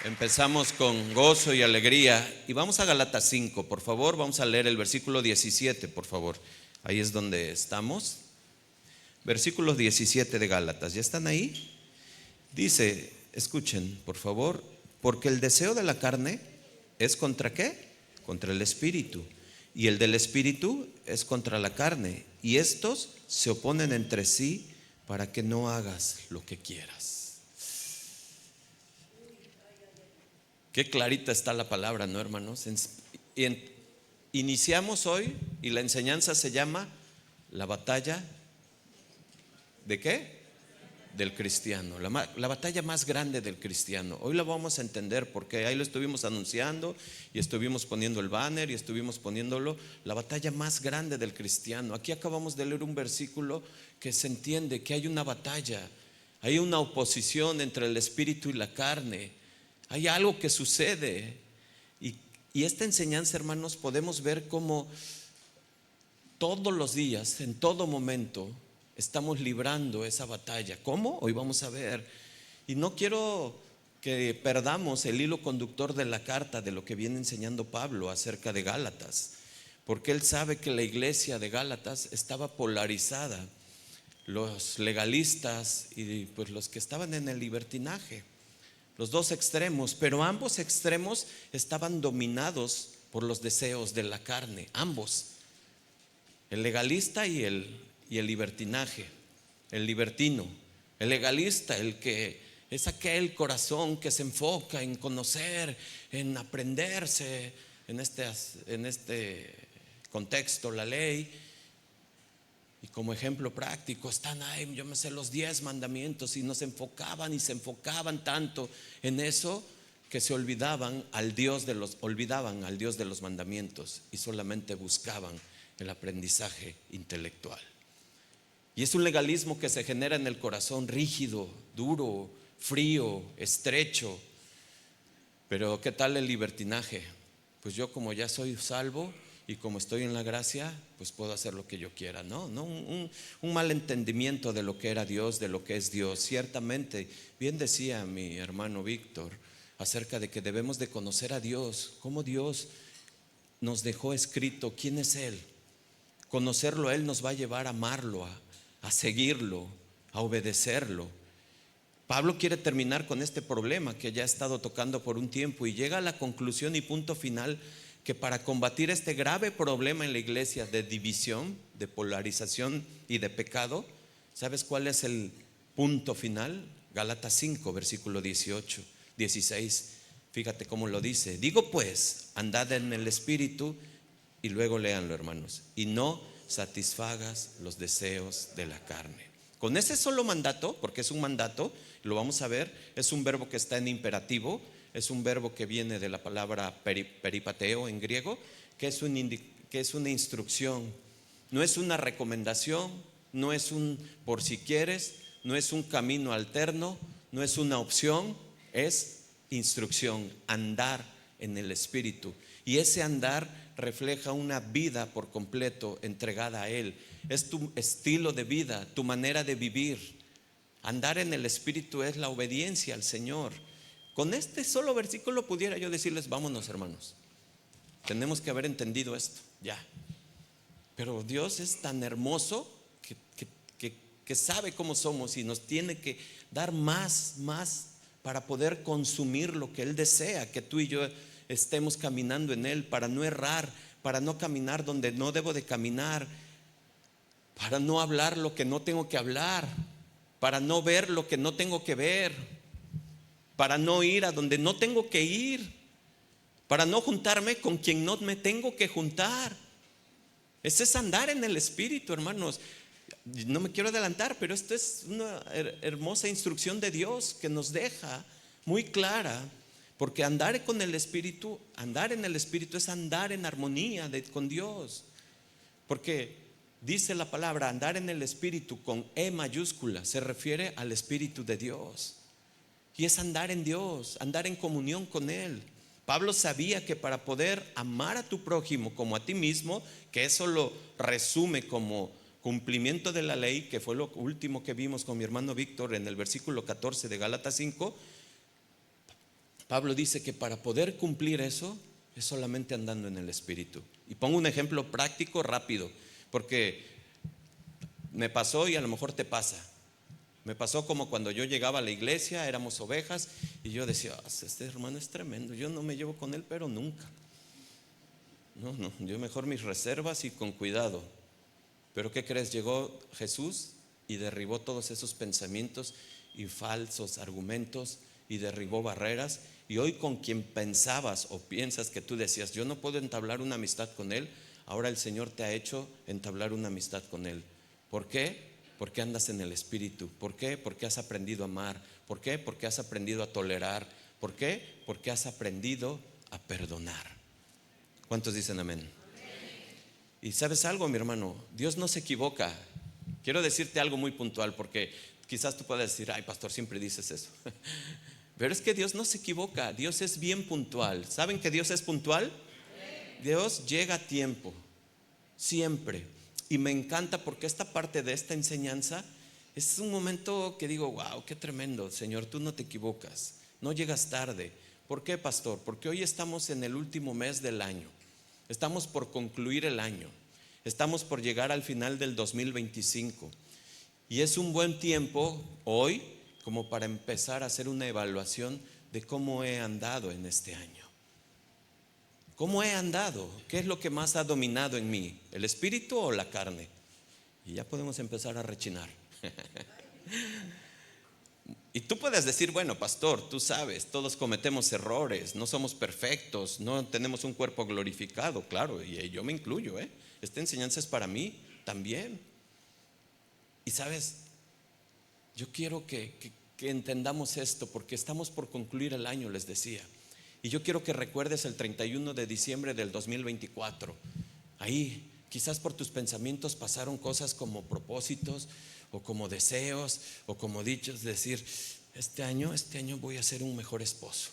Empezamos con gozo y alegría y vamos a Gálatas 5, por favor, vamos a leer el versículo 17, por favor. Ahí es donde estamos. Versículo 17 de Gálatas, ¿ya están ahí? Dice, escuchen, por favor, porque el deseo de la carne es ¿contra qué? Contra el espíritu, y el del espíritu es contra la carne, y estos se oponen entre sí para que no hagas lo que quieras. Qué clarita está la palabra, ¿no, hermanos? Iniciamos hoy y la enseñanza se llama la batalla ¿de qué? Del cristiano, la batalla más grande del cristiano. Hoy la vamos a entender porque ahí lo estuvimos anunciando y estuvimos poniendo el banner y estuvimos poniéndolo, la batalla más grande del cristiano. Aquí acabamos de leer un versículo que se entiende que hay una batalla, hay una oposición entre el espíritu y la carne, hay algo que sucede. Y esta enseñanza, hermanos, podemos ver cómo todos los días, en todo momento, estamos librando esa batalla. ¿Cómo? Hoy vamos a ver. Y no quiero que perdamos el hilo conductor de la carta, de lo que viene enseñando Pablo acerca de Gálatas, porque él sabe que la iglesia de Gálatas estaba polarizada, los legalistas y pues los que estaban en el libertinaje, los dos extremos, pero ambos extremos estaban dominados por los deseos de la carne, ambos, el legalista y el libertinaje, el libertino. El legalista, el que es aquel corazón que se enfoca en conocer, en aprenderse, en este contexto, la ley. Y como ejemplo práctico están ahí, yo me sé los 10 mandamientos, y se enfocaban tanto en eso que se olvidaban al Dios de los mandamientos y solamente buscaban el aprendizaje intelectual. Y es un legalismo que se genera en el corazón rígido, duro, frío, estrecho. Pero ¿qué tal el libertinaje? Pues yo, como ya soy salvo y como estoy en la gracia, pues puedo hacer lo que yo quiera, ¿no? Un mal entendimiento de lo que era Dios, de lo que es Dios. Ciertamente, bien decía mi hermano Víctor acerca de que debemos de conocer a Dios, cómo Dios nos dejó escrito quién es Él. Conocerlo a Él nos va a llevar a amarlo, a seguirlo, a obedecerlo. Pablo quiere terminar con este problema que ya ha estado tocando por un tiempo y llega a la conclusión y punto final que para combatir este grave problema en la iglesia de división, de polarización y de pecado, ¿sabes cuál es el punto final? Gálatas 5, versículo 18, 16. Fíjate cómo lo dice. Digo pues, andad en el espíritu, y luego léanlo, hermanos, y no satisfagas los deseos de la carne. Con ese solo mandato, porque es un mandato, lo vamos a ver, es un verbo que está en imperativo, es un verbo que viene de la palabra peripateo en griego, que es una instrucción, no es una recomendación, no es un por si quieres, no es un camino alterno, no es una opción, es instrucción, andar en el espíritu. Y ese andar refleja una vida por completo entregada a Él. Es tu estilo de vida, tu manera de vivir. Andar en el espíritu es la obediencia al Señor. Con este solo versículo pudiera yo decirles: vámonos, hermanos, tenemos que haber entendido esto ya. Pero Dios es tan hermoso que sabe cómo somos y nos tiene que dar más para poder consumir lo que Él desea que tú y yo estemos caminando en Él, para no errar, para no caminar donde no debo de caminar, para no hablar lo que no tengo que hablar, para no ver lo que no tengo que ver, para no ir a donde no tengo que ir, para no juntarme con quien no me tengo que juntar. Ese es andar en el espíritu, hermanos. No me quiero adelantar, pero esto es una hermosa instrucción de Dios que nos deja muy clara. Porque andar en el espíritu es andar en armonía con Dios. Porque dice la palabra andar en el espíritu con E mayúscula, se refiere al espíritu de Dios. Y es andar en Dios, andar en comunión con Él. Pablo sabía que para poder amar a tu prójimo como a ti mismo, que eso lo resume como cumplimiento de la ley, que fue lo último que vimos con mi hermano Víctor en el versículo 14 de Gálatas 5. Pablo dice que para poder cumplir eso es solamente andando en el Espíritu. Y pongo un ejemplo práctico, rápido, porque me pasó y a lo mejor te pasa. Me pasó como cuando yo llegaba a la iglesia, éramos ovejas, y yo decía, este hermano es tremendo, yo no me llevo con él, pero nunca. No, yo mejor mis reservas y con cuidado. Pero ¿qué crees? Llegó Jesús y derribó todos esos pensamientos y falsos argumentos y derribó barreras. Y hoy con quien pensabas o piensas que tú decías, yo no puedo entablar una amistad con él, ahora el Señor te ha hecho entablar una amistad con él. ¿Por qué? Porque andas en el Espíritu. ¿Por qué? Porque has aprendido a amar. ¿Por qué? Porque has aprendido a tolerar. ¿Por qué? Porque has aprendido a perdonar. ¿Cuántos dicen amén? Y ¿sabes algo, mi hermano? Dios no se equivoca. Quiero decirte algo muy puntual, porque quizás tú puedas decir, ay, pastor, siempre dices eso. Pero es que Dios no se equivoca. Dios es bien puntual. ¿Saben que Dios es puntual? Dios llega a tiempo, siempre. Y me encanta porque esta parte de esta enseñanza es un momento que digo, wow, qué tremendo, Señor, tú no te equivocas, no llegas tarde. ¿Por qué, pastor? Porque hoy estamos en el último mes del año. Estamos por concluir el año. Estamos por llegar al final del 2025. Y es un buen tiempo hoy como para empezar a hacer una evaluación de cómo he andado en este año. ¿Cómo he andado? ¿Qué es lo que más ha dominado en mí? ¿El espíritu o la carne? Y ya podemos empezar a rechinar. Y tú puedes decir, bueno, pastor, tú sabes, todos cometemos errores, no somos perfectos, no tenemos un cuerpo glorificado. Claro, y yo me incluyo, esta enseñanza es para mí también. Y sabes, yo quiero que entendamos esto, porque estamos por concluir el año, les decía. Y yo quiero que recuerdes el 31 de diciembre del 2024. Ahí, quizás por tus pensamientos pasaron cosas como propósitos o como deseos o como dichos, decir, este año voy a ser un mejor esposo.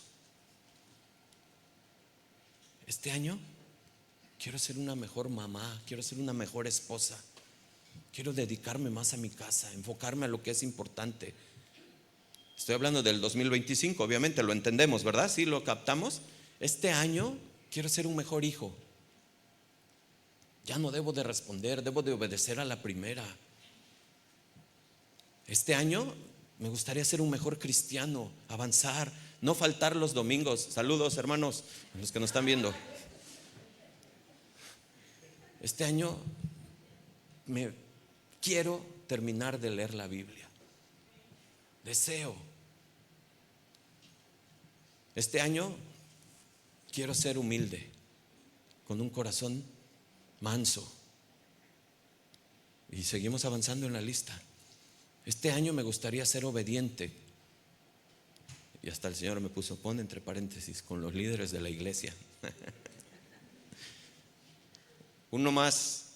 Este año quiero ser una mejor mamá, quiero ser una mejor esposa. Quiero dedicarme más a mi casa, enfocarme a lo que es importante. Estoy hablando del 2025, obviamente lo entendemos, ¿verdad? Sí, lo captamos. Este año quiero ser un mejor hijo. Ya no debo de responder, debo de obedecer a la primera. Este año me gustaría ser un mejor cristiano, avanzar, no faltar los domingos. Saludos, hermanos, a los que nos están viendo. Este año me quiero terminar de leer la Biblia. Deseo. Este año quiero ser humilde, con un corazón manso. Y seguimos avanzando en la lista. Este año me gustaría ser obediente. Y hasta el Señor me puso, pon entre paréntesis, con los líderes de la iglesia. Uno más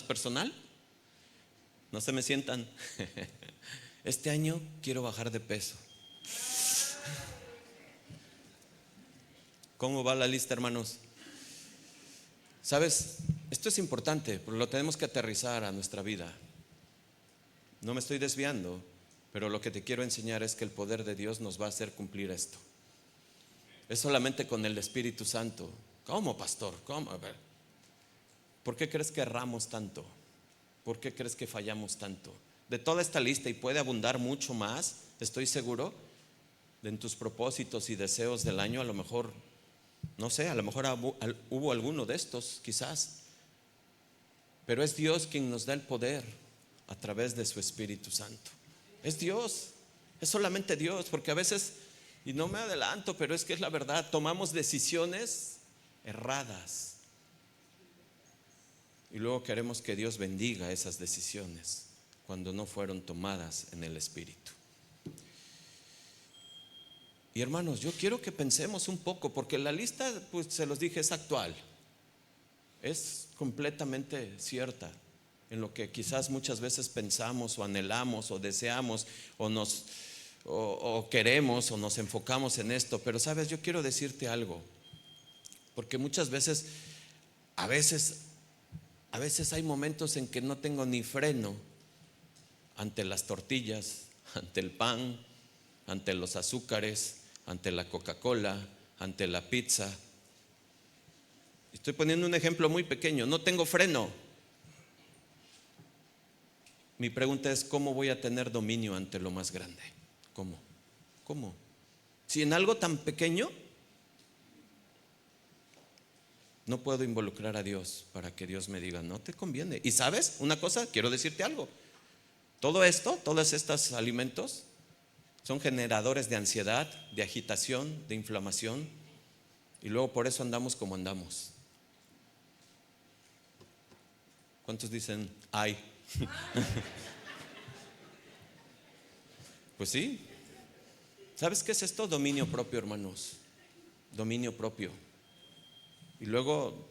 personal. No se me sientan. Este año quiero bajar de peso. ¿Cómo va la lista, hermanos? ¿Sabes? Esto es importante, porque lo tenemos que aterrizar a nuestra vida. No me estoy desviando, pero lo que te quiero enseñar es que el poder de Dios nos va a hacer cumplir esto. Es solamente con el Espíritu Santo. ¿Cómo, pastor? ¿Cómo? A ver, ¿por qué crees que erramos tanto? ¿Por qué crees que fallamos tanto? De toda esta lista, y puede abundar mucho más, estoy seguro, de en tus propósitos y deseos del año, a lo mejor, no sé, a lo mejor hubo alguno de estos, quizás. Pero es Dios quien nos da el poder a través de su Espíritu Santo. Es Dios, es solamente Dios, porque a veces, y no me adelanto, pero es que es la verdad, tomamos decisiones erradas. Y luego queremos que Dios bendiga esas decisiones cuando no fueron tomadas en el Espíritu. Y hermanos, yo quiero que pensemos un poco, porque la lista, pues se los dije, es actual. Es completamente cierta en lo que quizás muchas veces pensamos o anhelamos o deseamos o queremos o nos enfocamos en esto. Pero sabes, yo quiero decirte algo, porque muchas veces, a veces hay momentos en que no tengo ni freno ante las tortillas, ante el pan, ante los azúcares, ante la Coca-Cola, ante la pizza. Estoy poniendo un ejemplo muy pequeño. No tengo freno. Mi pregunta es, ¿cómo voy a tener dominio ante lo más grande? ¿Cómo? ¿Cómo? Si en algo tan pequeño no puedo involucrar a Dios para que Dios me diga, no te conviene. Y sabes, una cosa, quiero decirte algo. Todo esto, todos estos alimentos son generadores de ansiedad, de agitación, de inflamación. Y luego por eso andamos como andamos. ¿Cuántos dicen, ay? Pues sí. ¿Sabes qué es esto? Dominio propio, hermanos. Dominio propio. Y luego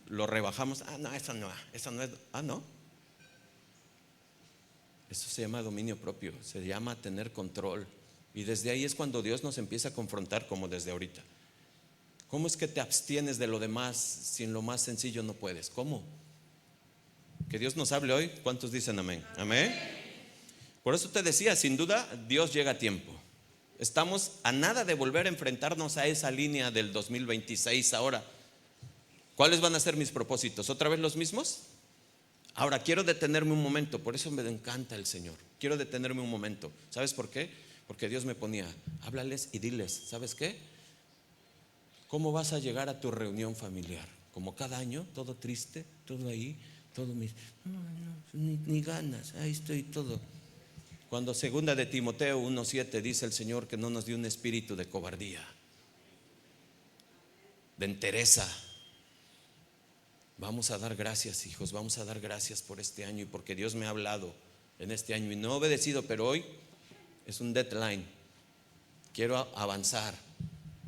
lo rebajamos. No, eso no es. No. Eso se llama dominio propio, se llama tener control. Y desde ahí es cuando Dios nos empieza a confrontar, como desde ahorita. ¿Cómo es que te abstienes de lo demás si en lo más sencillo no puedes? ¿Cómo? Que Dios nos hable hoy. ¿Cuántos dicen amén? Amén. Por eso te decía, sin duda, Dios llega a tiempo. Estamos a nada de volver a enfrentarnos a esa línea del 2026 ahora. ¿Cuáles van a ser mis propósitos? ¿Otra vez los mismos? Ahora quiero detenerme un momento, por eso me encanta el Señor. Quiero detenerme un momento. ¿Sabes por qué? Porque Dios me ponía, háblales y diles, ¿sabes qué? ¿Cómo vas a llegar a tu reunión familiar? Como cada año, todo triste, todo ahí, todo ni ganas, ahí estoy todo. Cuando segunda de Timoteo 1:7 dice el Señor que no nos dio un espíritu de cobardía, de entereza. Vamos a dar gracias, hijos, vamos a dar gracias por este año y porque Dios me ha hablado en este año y no he obedecido, pero hoy es un deadline. Quiero avanzar,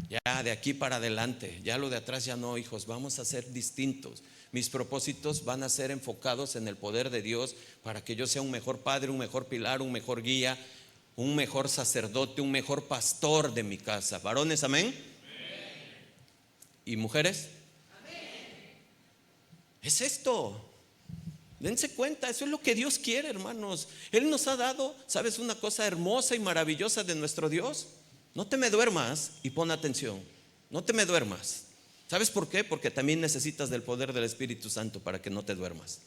ya de aquí para adelante, ya lo de atrás ya no, hijos, vamos a ser distintos. Mis propósitos van a ser enfocados en el poder de Dios para que yo sea un mejor padre, un mejor pilar, un mejor guía, un mejor sacerdote, un mejor pastor de mi casa. Varones, amén. Amén. ¿Y mujeres? Es esto. Dense cuenta, eso es lo que Dios quiere, hermanos. Él nos ha dado, ¿sabes? Una cosa hermosa y maravillosa de nuestro Dios. No te me duermas y pon atención. No te me duermas. ¿Sabes por qué? Porque también necesitas del poder del Espíritu Santo para que no te duermas.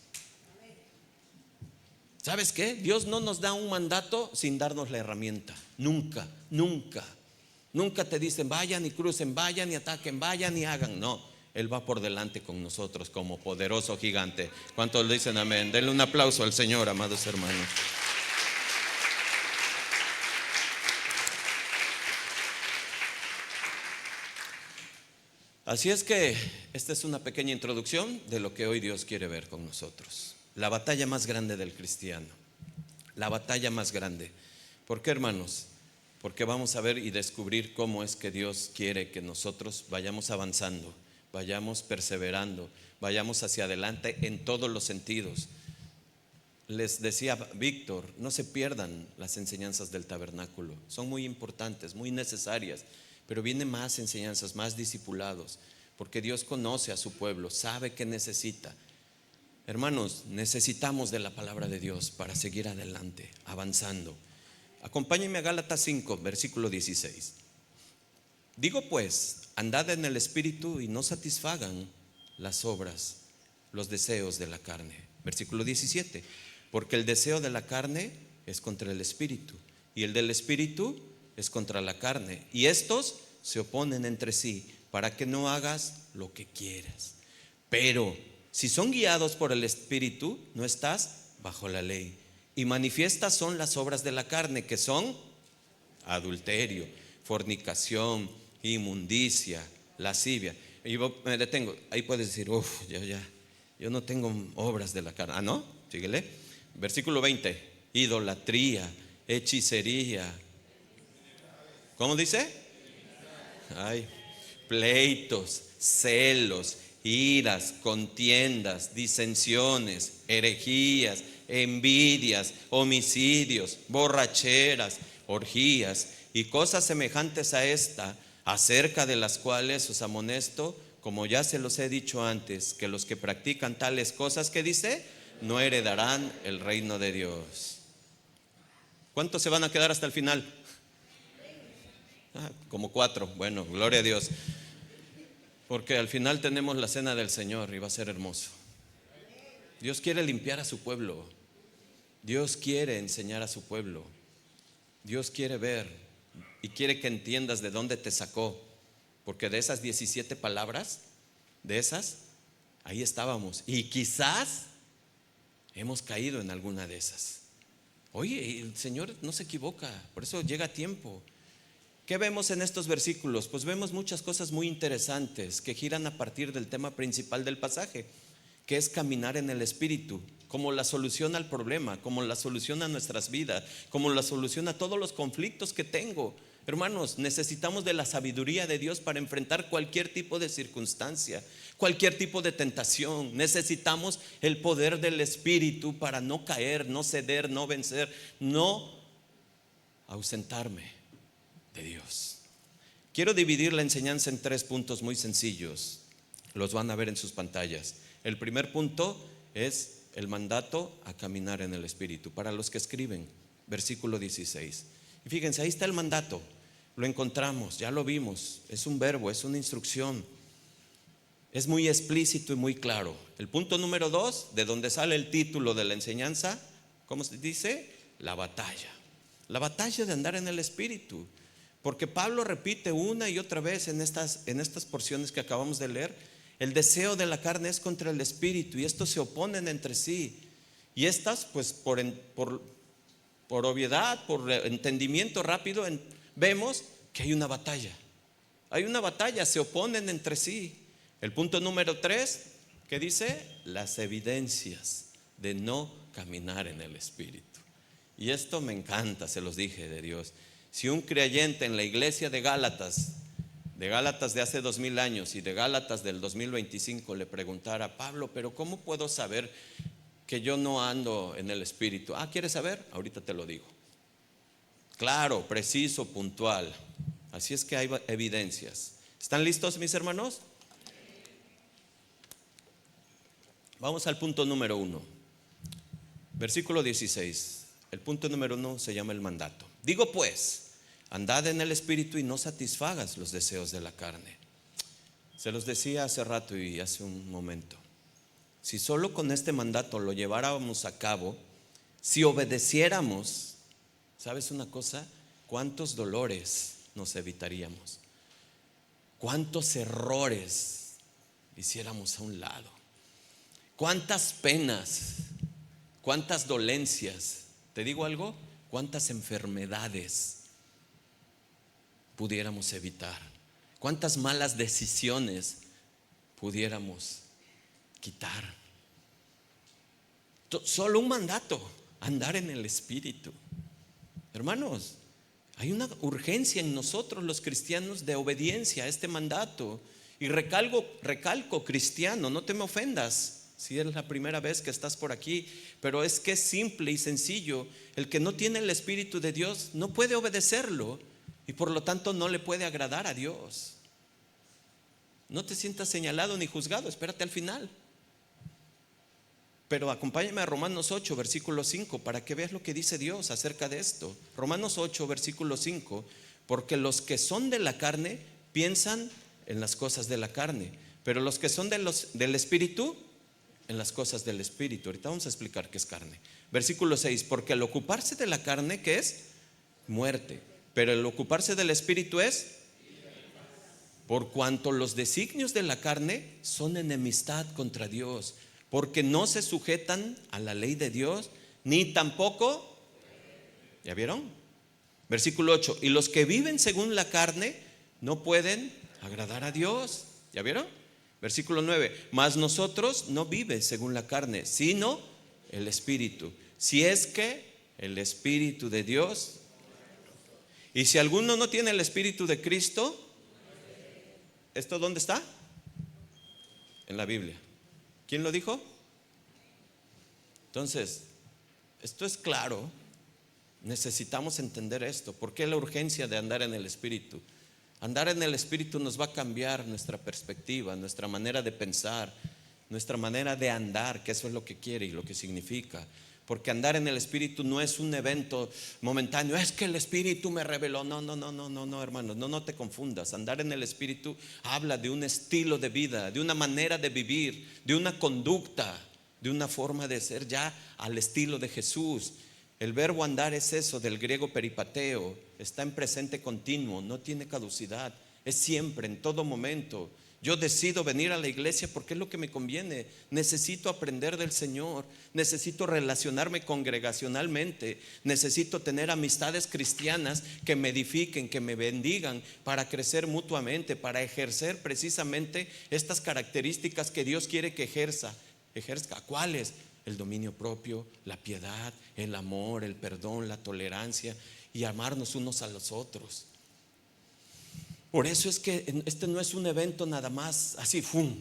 ¿Sabes qué? Dios no nos da un mandato sin darnos la herramienta. Nunca, nunca. Nunca te dicen vayan y crucen, vayan y ataquen, vayan y hagan. No. Él va por delante con nosotros como poderoso gigante. ¿Cuántos le dicen amén? Denle un aplauso al Señor, amados hermanos. Así es que esta es una pequeña introducción de lo que hoy Dios quiere ver con nosotros. La batalla más grande del cristiano. La batalla más grande. ¿Por qué, hermanos? Porque vamos a ver y descubrir cómo es que Dios quiere que nosotros vayamos avanzando, vayamos perseverando, vayamos hacia adelante en todos los sentidos. Les decía Víctor, no se pierdan las enseñanzas del tabernáculo, son muy importantes, muy necesarias, pero vienen más enseñanzas, más discipulados, porque Dios conoce a su pueblo, sabe que necesita. Hermanos, necesitamos de la palabra de Dios para seguir adelante, avanzando. Acompáñenme a Gálatas 5, versículo 16. Digo pues, andad en el Espíritu y no satisfagan las obras, los deseos de la carne. Versículo 17. Porque el deseo de la carne es contra el Espíritu y el del Espíritu es contra la carne. Y estos se oponen entre sí para que no hagas lo que quieras. Pero si son guiados por el Espíritu, no estás bajo la ley. Y manifiestas son las obras de la carne, que son adulterio, fornicación, inmundicia, lascivia. Y yo me detengo, ahí puedes decir, yo no tengo obras de la carne. ¿No? Síguele. Versículo 20, idolatría, hechicería. ¿Cómo dice? Pleitos, celos, iras, contiendas, disensiones, herejías, envidias, homicidios, borracheras, orgías y cosas semejantes a esta, acerca de las cuales os amonesto, como ya se los he dicho antes, que los que practican tales cosas, ¿qué dice? No heredarán el reino de Dios. ¿Cuántos se van a quedar hasta el final? Como 4. Bueno, gloria a Dios. Porque al final tenemos la cena del Señor y va a ser hermoso. Dios quiere limpiar a su pueblo. Dios quiere enseñar a su pueblo. Dios quiere ver y quiere que entiendas de dónde te sacó. Porque de esas 17 palabras, de esas, ahí estábamos. Y quizás hemos caído en alguna de esas. Oye, el Señor no se equivoca, por eso llega a tiempo. ¿Qué vemos en estos versículos? Pues vemos muchas cosas muy interesantes que giran a partir del tema principal del pasaje, que es caminar en el Espíritu, como la solución al problema, como la solución a nuestras vidas, como la solución a todos los conflictos que tengo. Hermanos, necesitamos de la sabiduría de Dios para enfrentar cualquier tipo de circunstancia, cualquier tipo de tentación. Necesitamos el poder del Espíritu para no caer, no ceder, no vencer, no ausentarme de Dios. Quiero dividir la enseñanza en 3 puntos muy sencillos. Los van a ver en sus pantallas. El primer punto es el mandato a caminar en el Espíritu. Para los que escriben, versículo 16. Y fíjense, ahí está el mandato. Lo encontramos, ya lo vimos. Es un verbo, es una instrucción. Es muy explícito y muy claro. El punto número 2, de donde sale el título de la enseñanza, ¿cómo se dice? La batalla. La batalla de andar en el Espíritu. Porque Pablo repite una y otra vez en estas porciones que acabamos de leer, el deseo de la carne es contra el Espíritu y estos se oponen entre sí. Y estas, pues por obviedad, por entendimiento rápido, vemos que hay una batalla. Hay una batalla, se oponen entre sí. El punto número 3, ¿qué dice? Las evidencias de no caminar en el Espíritu. Y esto me encanta, se los dije, de Dios. Si un creyente en la iglesia de Gálatas de hace 2000 años y de Gálatas del 2025 le preguntara: Pablo, pero ¿cómo puedo saber que yo no ando en el Espíritu? ¿Quieres saber? Ahorita te lo digo. Claro, preciso, puntual. Así es que hay evidencias. ¿Están listos, mis hermanos? Vamos al punto número 1. Versículo 16. El punto número 1 se llama el mandato. Digo pues, andad en el Espíritu y no satisfagas los deseos de la carne. Se los decía hace rato y hace un momento. Si solo con este mandato lo lleváramos a cabo, si obedeciéramos, ¿sabes una cosa? ¿Cuántos dolores nos evitaríamos? ¿Cuántos errores hiciéramos a un lado? ¿Cuántas penas? ¿Cuántas dolencias? ¿Te digo algo? ¿Cuántas enfermedades pudiéramos evitar? ¿Cuántas malas decisiones pudiéramos quitar? Solo un mandato: andar en el Espíritu. Hermanos, hay una urgencia en nosotros los cristianos de obediencia a este mandato. Y recalco cristiano, no te me ofendas si es la primera vez que estás por aquí, pero es que es simple y sencillo. El que no tiene el Espíritu de Dios no puede obedecerlo y por lo tanto no le puede agradar a Dios. No te sientas señalado ni juzgado, espérate al final. Pero acompáñame a Romanos 8, versículo 5, para que veas lo que dice Dios acerca de esto. Romanos 8, versículo 5. Porque los que son de la carne piensan en las cosas de la carne, pero los que son del Espíritu, en las cosas del Espíritu. Ahorita vamos a explicar qué es carne. Versículo 6. Porque el ocuparse de la carne, ¿qué es? Muerte. Pero el ocuparse del Espíritu es: por cuanto los designios de la carne son enemistad contra Dios, porque no se sujetan a la ley de Dios, ni tampoco, ¿ya vieron? Versículo 8. Y los que viven según la carne no pueden agradar a Dios. ¿Ya vieron? Versículo 9. Mas nosotros no vive según la carne, sino el Espíritu. Si es que el Espíritu de Dios. Y si alguno no tiene el Espíritu de Cristo, ¿esto dónde está? En la Biblia. ¿Quién lo dijo? Entonces, esto es claro. Necesitamos entender esto. ¿Por qué la urgencia de andar en el Espíritu? Andar en el Espíritu nos va a cambiar nuestra perspectiva, nuestra manera de pensar, nuestra manera de andar, que eso es lo que quiere y lo que significa. Porque andar en el Espíritu no es un evento momentáneo. Es que el Espíritu me reveló. No, no, no, no, no, no, hermanos. No, no te confundas. Andar en el Espíritu habla de un estilo de vida, de una manera de vivir, de una conducta, de una forma de ser ya al estilo de Jesús. El verbo andar es eso, del griego peripateo. Está en presente continuo, no tiene caducidad. Es siempre, en todo momento. Yo decido venir a la iglesia porque es lo que me conviene. Necesito aprender del Señor. Necesito relacionarme congregacionalmente. Necesito tener amistades cristianas que me edifiquen, que me bendigan, para crecer mutuamente, para ejercer precisamente estas características que Dios quiere que ejerza. ¿Cuáles? El dominio propio, la piedad, el amor, el perdón, la tolerancia y amarnos unos a los otros. Por eso es que este no es un evento nada más así, ¡fum!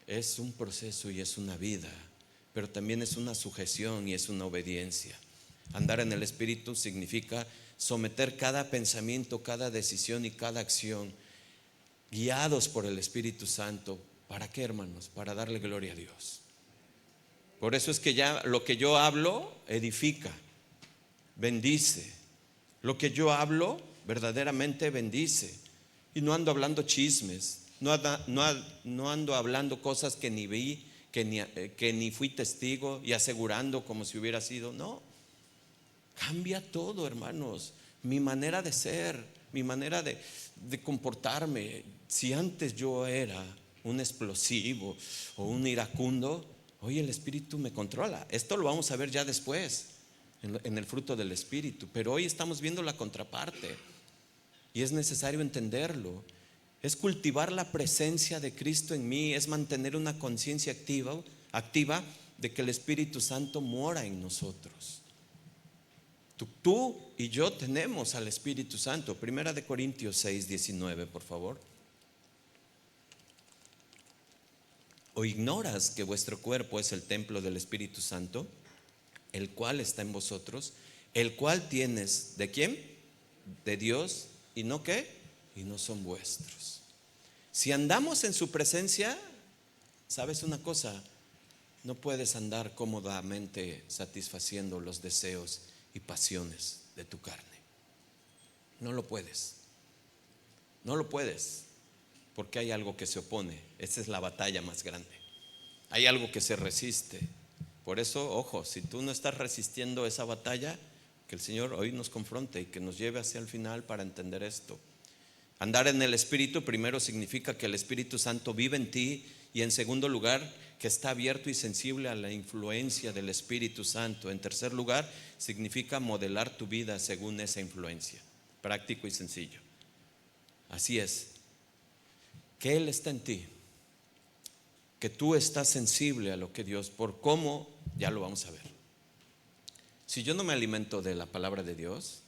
Es un proceso y es una vida, pero también es una sujeción y es una obediencia. Andar en el Espíritu significa someter cada pensamiento, cada decisión y cada acción, guiados por el Espíritu Santo. ¿Para qué, hermanos? Para darle gloria a Dios. Por eso es que ya lo que yo hablo edifica, bendice. Lo que yo hablo verdaderamente bendice. Y no ando hablando chismes, no ando hablando cosas que ni vi, que ni fui testigo y asegurando como si hubiera sido. No, cambia todo, hermanos. Mi manera de ser, mi manera de comportarme. Si antes yo era un explosivo o un iracundo, hoy el Espíritu me controla. Esto lo vamos a ver ya después en el fruto del Espíritu, pero hoy estamos viendo la contraparte y es necesario entenderlo. Es cultivar la presencia de Cristo en mí, es mantener una conciencia activa de que el Espíritu Santo mora en nosotros. Tú y yo tenemos al Espíritu Santo. Primera de Corintios 6:19, por favor. ¿O ignoras que vuestro cuerpo es el templo del Espíritu Santo, el cual está en vosotros, el cual tienes ¿de quién? De Dios, y no qué, y no son vuestros? Si andamos en su presencia, ¿sabes una cosa? No puedes andar cómodamente satisfaciendo los deseos y pasiones de tu carne. No lo puedes. No lo puedes, porque hay algo que se opone. Esa es la batalla más grande. Hay algo que se resiste. Por eso, ojo, si tú no estás resistiendo esa batalla, que el Señor hoy nos confronte y que nos lleve hacia el final para entender esto. Andar en el Espíritu primero significa que el Espíritu Santo vive en ti, y en segundo lugar, que está abierto y sensible a la influencia del Espíritu Santo. En tercer lugar, significa modelar tu vida según esa influencia. Práctico y sencillo. Así es. Que Él está en ti, que tú estás sensible a lo que Dios, por cómo, ya lo vamos a ver. Si yo no me alimento de la palabra de Dios,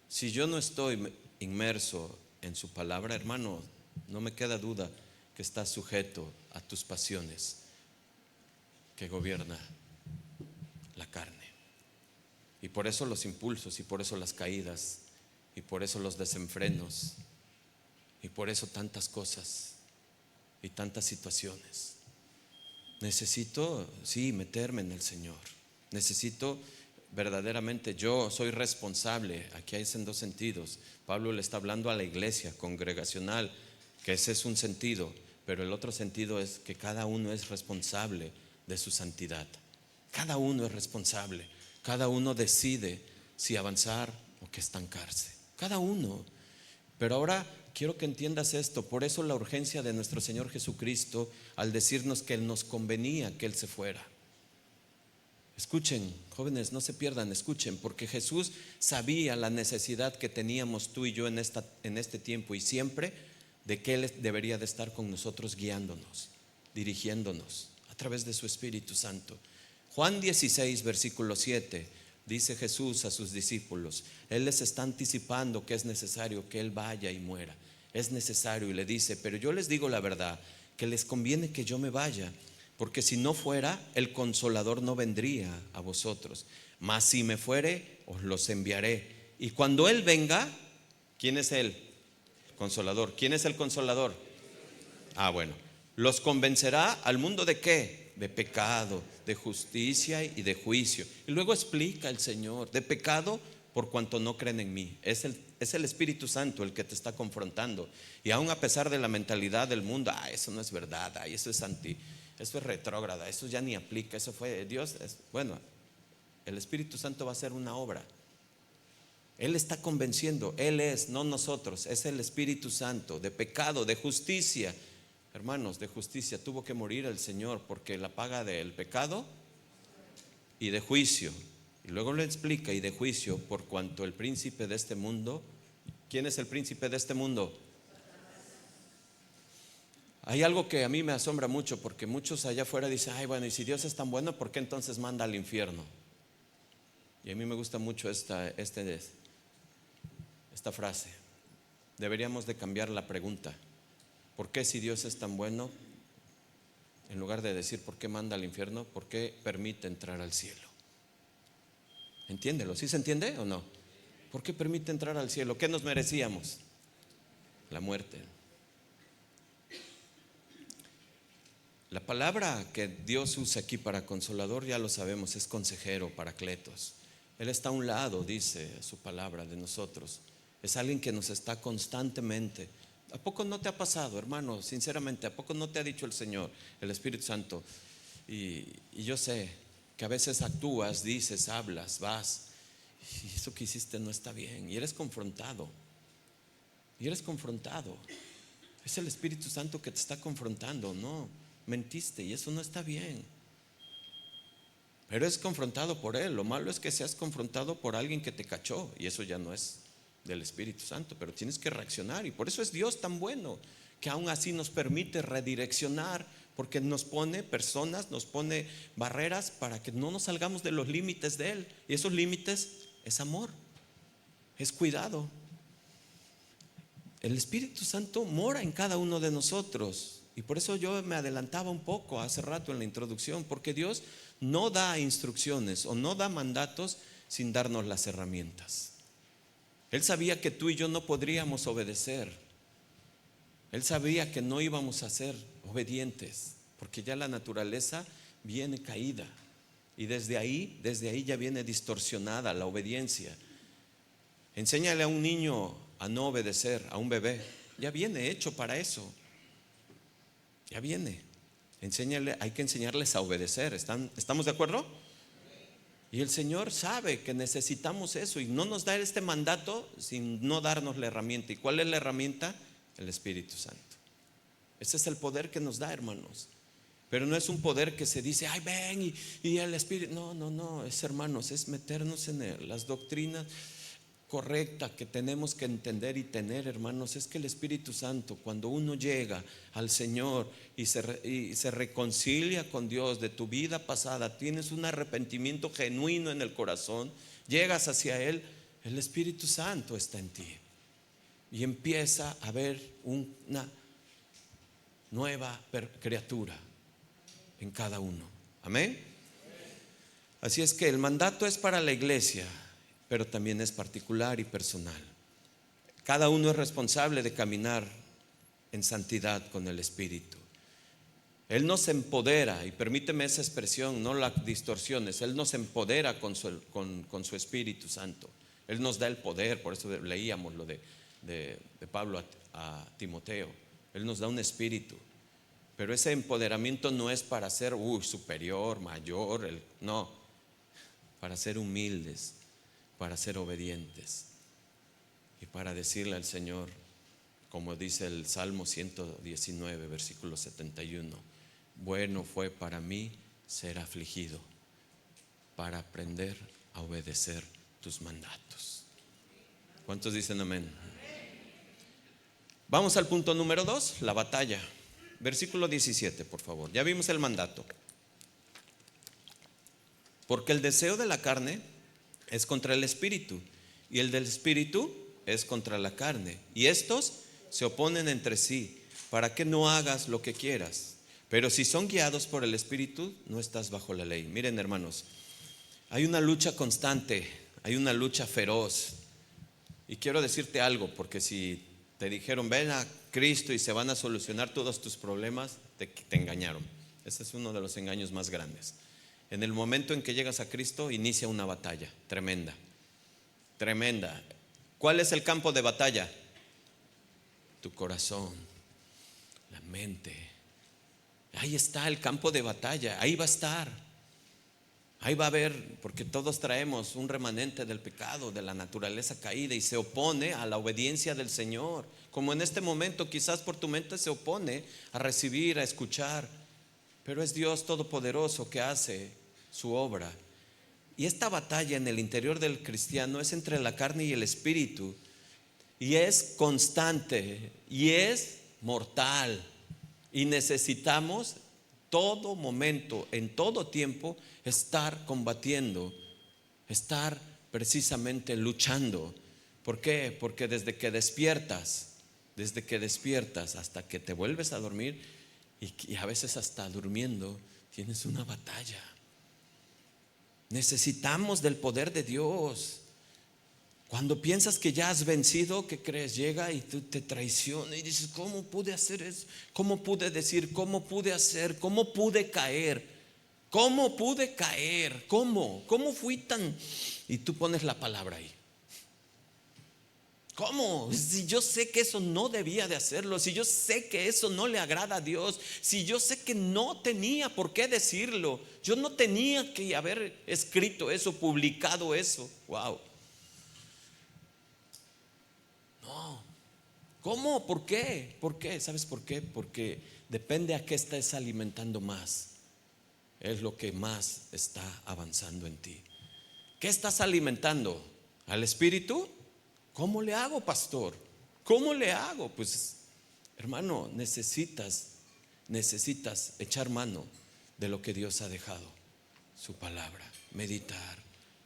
si yo no estoy inmerso en su palabra, hermano, no me queda duda que estás sujeto a tus pasiones que gobierna la carne. Y por eso los impulsos, y por eso las caídas, y por eso los desenfrenos, y por eso tantas cosas y tantas situaciones. Necesito, sí, meterme en el Señor. Necesito verdaderamente, yo soy responsable. Aquí es en dos sentidos. Pablo le está hablando a la iglesia congregacional, que ese es un sentido, pero el otro sentido es que cada uno es responsable de su santidad. Cada uno es responsable. Cada uno decide si avanzar o que estancarse. Cada uno. Pero ahora quiero que entiendas esto. Por eso la urgencia de nuestro Señor Jesucristo al decirnos que Él nos convenía que Él se fuera. Escuchen, jóvenes, no se pierdan, escuchen, porque Jesús sabía la necesidad que teníamos tú y yo en este tiempo y siempre, de que Él debería de estar con nosotros, guiándonos, dirigiéndonos a través de su Espíritu Santo. Juan 16, versículo 7, dice Jesús a sus discípulos, Él les está anticipando que es necesario que Él vaya y muera. Es necesario, y le dice, pero yo les digo la verdad, que les conviene que yo me vaya, porque si no fuera, el Consolador no vendría a vosotros, mas si me fuere, os los enviaré. Y cuando Él venga, ¿quién es Él? Consolador. ¿Quién es el Consolador? Bueno, los convencerá al mundo ¿de qué? De pecado, de justicia y de juicio. Y luego explica el Señor, de pecado por cuanto no creen en mí. Es el Espíritu Santo el que te está confrontando. Y aún a pesar de la mentalidad del mundo, eso no es verdad, eso es eso es retrógrada, eso ya ni aplica, eso fue Dios. Bueno, el Espíritu Santo va a hacer una obra. Él está convenciendo, Él es, no nosotros, es el Espíritu Santo, de pecado, de justicia. Hermanos, de justicia, tuvo que morir el Señor porque la paga del pecado y de juicio. Y luego le explica, y de juicio por cuanto el príncipe de este mundo. ¿Quién es el príncipe de este mundo? Hay algo que a mí me asombra mucho, porque muchos allá afuera dicen, ay, bueno, y si Dios es tan bueno, ¿por qué entonces manda al infierno? Y a mí me gusta mucho esta frase. Deberíamos de cambiar la pregunta. ¿Por qué, si Dios es tan bueno, en lugar de decir por qué manda al infierno, por qué permite entrar al cielo? Entiéndelo, ¿sí se entiende o no? ¿Por qué permite entrar al cielo? ¿Qué nos merecíamos? La muerte. La palabra que Dios usa aquí para consolador, ya lo sabemos, es consejero, paracletos. Él está a un lado, dice su palabra, de nosotros. Es alguien que nos está constantemente. ¿A poco no te ha pasado, hermano? Sinceramente, ¿a poco no te ha dicho el Señor, el Espíritu Santo? Y yo sé que a veces actúas, dices, hablas, vas, y eso que hiciste no está bien. Y eres confrontado. Es el Espíritu Santo que te está confrontando. No, mentiste y eso no está bien. Pero es confrontado por Él. Lo malo es que seas confrontado por alguien que te cachó, y eso ya no es del Espíritu Santo. Pero tienes que reaccionar, y por eso es Dios tan bueno, que aún así nos permite redireccionar, porque nos pone personas, nos pone barreras para que no nos salgamos de los límites de Él. Y esos límites es amor, es cuidado. El Espíritu Santo mora en cada uno de nosotros. Y por eso yo me adelantaba un poco hace rato en la introducción, porque Dios no da instrucciones o no da mandatos sin darnos las herramientas. Él sabía que tú y yo no podríamos obedecer. Él sabía que no íbamos a ser obedientes, porque ya la naturaleza viene caída. Y desde ahí ya viene distorsionada la obediencia. Enséñale a un niño a no obedecer, a un bebé. Ya viene hecho para eso. Ya viene. Enséñale, hay que enseñarles a obedecer. ¿Estamos de acuerdo? Y el Señor sabe que necesitamos eso, y no nos da este mandato sin no darnos la herramienta. ¿Y cuál es la herramienta? El Espíritu Santo. Ese es el poder que nos da, hermanos. Pero no es un poder que se dice, ay, ven y el Espíritu. No, es, hermanos, es meternos en las doctrinas correctas que tenemos que entender y tener, hermanos. Es que el Espíritu Santo, cuando uno llega al Señor y se reconcilia con Dios de tu vida pasada, tienes un arrepentimiento genuino en el corazón, llegas hacia Él, el Espíritu Santo está en ti, y empieza a haber una nueva criatura en cada uno. Amén. Así es que el mandato es para la iglesia, pero también es particular y personal. Cada uno es responsable de caminar en santidad con el Espíritu. Él nos empodera, y permíteme esa expresión, no la distorsiones. Él nos empodera con su Espíritu Santo. Él nos da el poder. Por eso leíamos lo de Pablo a Timoteo. Él nos da un espíritu, pero ese empoderamiento no es para ser superior, mayor, no, para ser humildes, para ser obedientes, y para decirle al Señor, como dice el Salmo 119, versículo 71, bueno fue para mí ser afligido, para aprender a obedecer tus mandatos. ¿Cuántos dicen amén? Vamos al punto número 2, la batalla. Versículo 17, por favor. Ya vimos el mandato. Porque el deseo de la carne es contra el espíritu, y el del espíritu es contra la carne, y estos se oponen entre sí, para que no hagas lo que quieras. Pero si son guiados por el espíritu, no estás bajo la ley. Miren, hermanos, hay una lucha constante, hay una lucha feroz. Y quiero decirte algo, porque si te dijeron ven a Cristo y se van a solucionar todos tus problemas, te engañaron. Ese es uno de los engaños más grandes. En el momento en que llegas a Cristo, inicia una batalla tremenda, tremenda. ¿Cuál es el campo de batalla? Tu corazón, la mente. Ahí está el campo de batalla, ahí va a estar. Ahí va a haber, porque todos traemos un remanente del pecado, de la naturaleza caída, y se opone a la obediencia del Señor. Como en este momento quizás por tu mente se opone a recibir, a escuchar, pero es Dios Todopoderoso que hace su obra. Y esta batalla en el interior del cristiano es entre la carne y el espíritu, y es constante, y es mortal, y necesitamos todo momento, en todo tiempo, estar combatiendo, estar precisamente luchando. ¿Por qué? Porque desde que despiertas hasta que te vuelves a dormir, y a veces hasta durmiendo, tienes una batalla. Necesitamos del poder de Dios. Cuando piensas que ya has vencido, ¿qué crees? Llega y tú te traicionas y dices, ¿cómo pude hacer eso? ¿Cómo pude decir? ¿Cómo pude hacer? ¿Cómo pude caer? ¿Cómo pude caer? ¿Cómo fui tan? Y tú pones la palabra ahí. ¿Cómo? Si yo sé que eso no debía de hacerlo, si yo sé que eso no le agrada a Dios, si yo sé que no tenía por qué decirlo, yo no tenía que haber escrito eso, publicado eso. Wow. No. ¿Cómo? ¿Por qué? ¿Por qué? ¿Sabes por qué? Porque depende a qué estés alimentando más. Es lo que más está avanzando en ti. ¿Qué estás alimentando? ¿Al espíritu? ¿Cómo le hago, pastor? ¿Cómo le hago? Pues, hermano, necesitas echar mano de lo que Dios ha dejado, su palabra, meditar,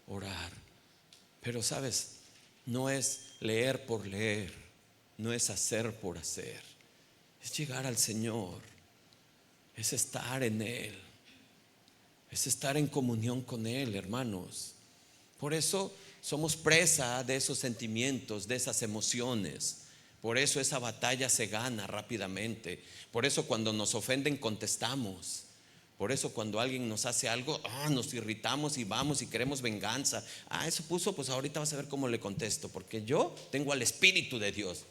orar. Pero sabes, no es leer por leer, no es hacer por hacer, es llegar al Señor, es estar en Él, es estar en comunión con Él, hermanos. Por eso somos presa de esos sentimientos, de esas emociones. Por eso esa batalla se gana rápidamente. Por eso cuando nos ofenden contestamos. Por eso cuando alguien nos hace algo, nos irritamos y vamos y queremos venganza. Eso puso, pues ahorita vas a ver cómo le contesto, porque yo tengo al Espíritu de Dios.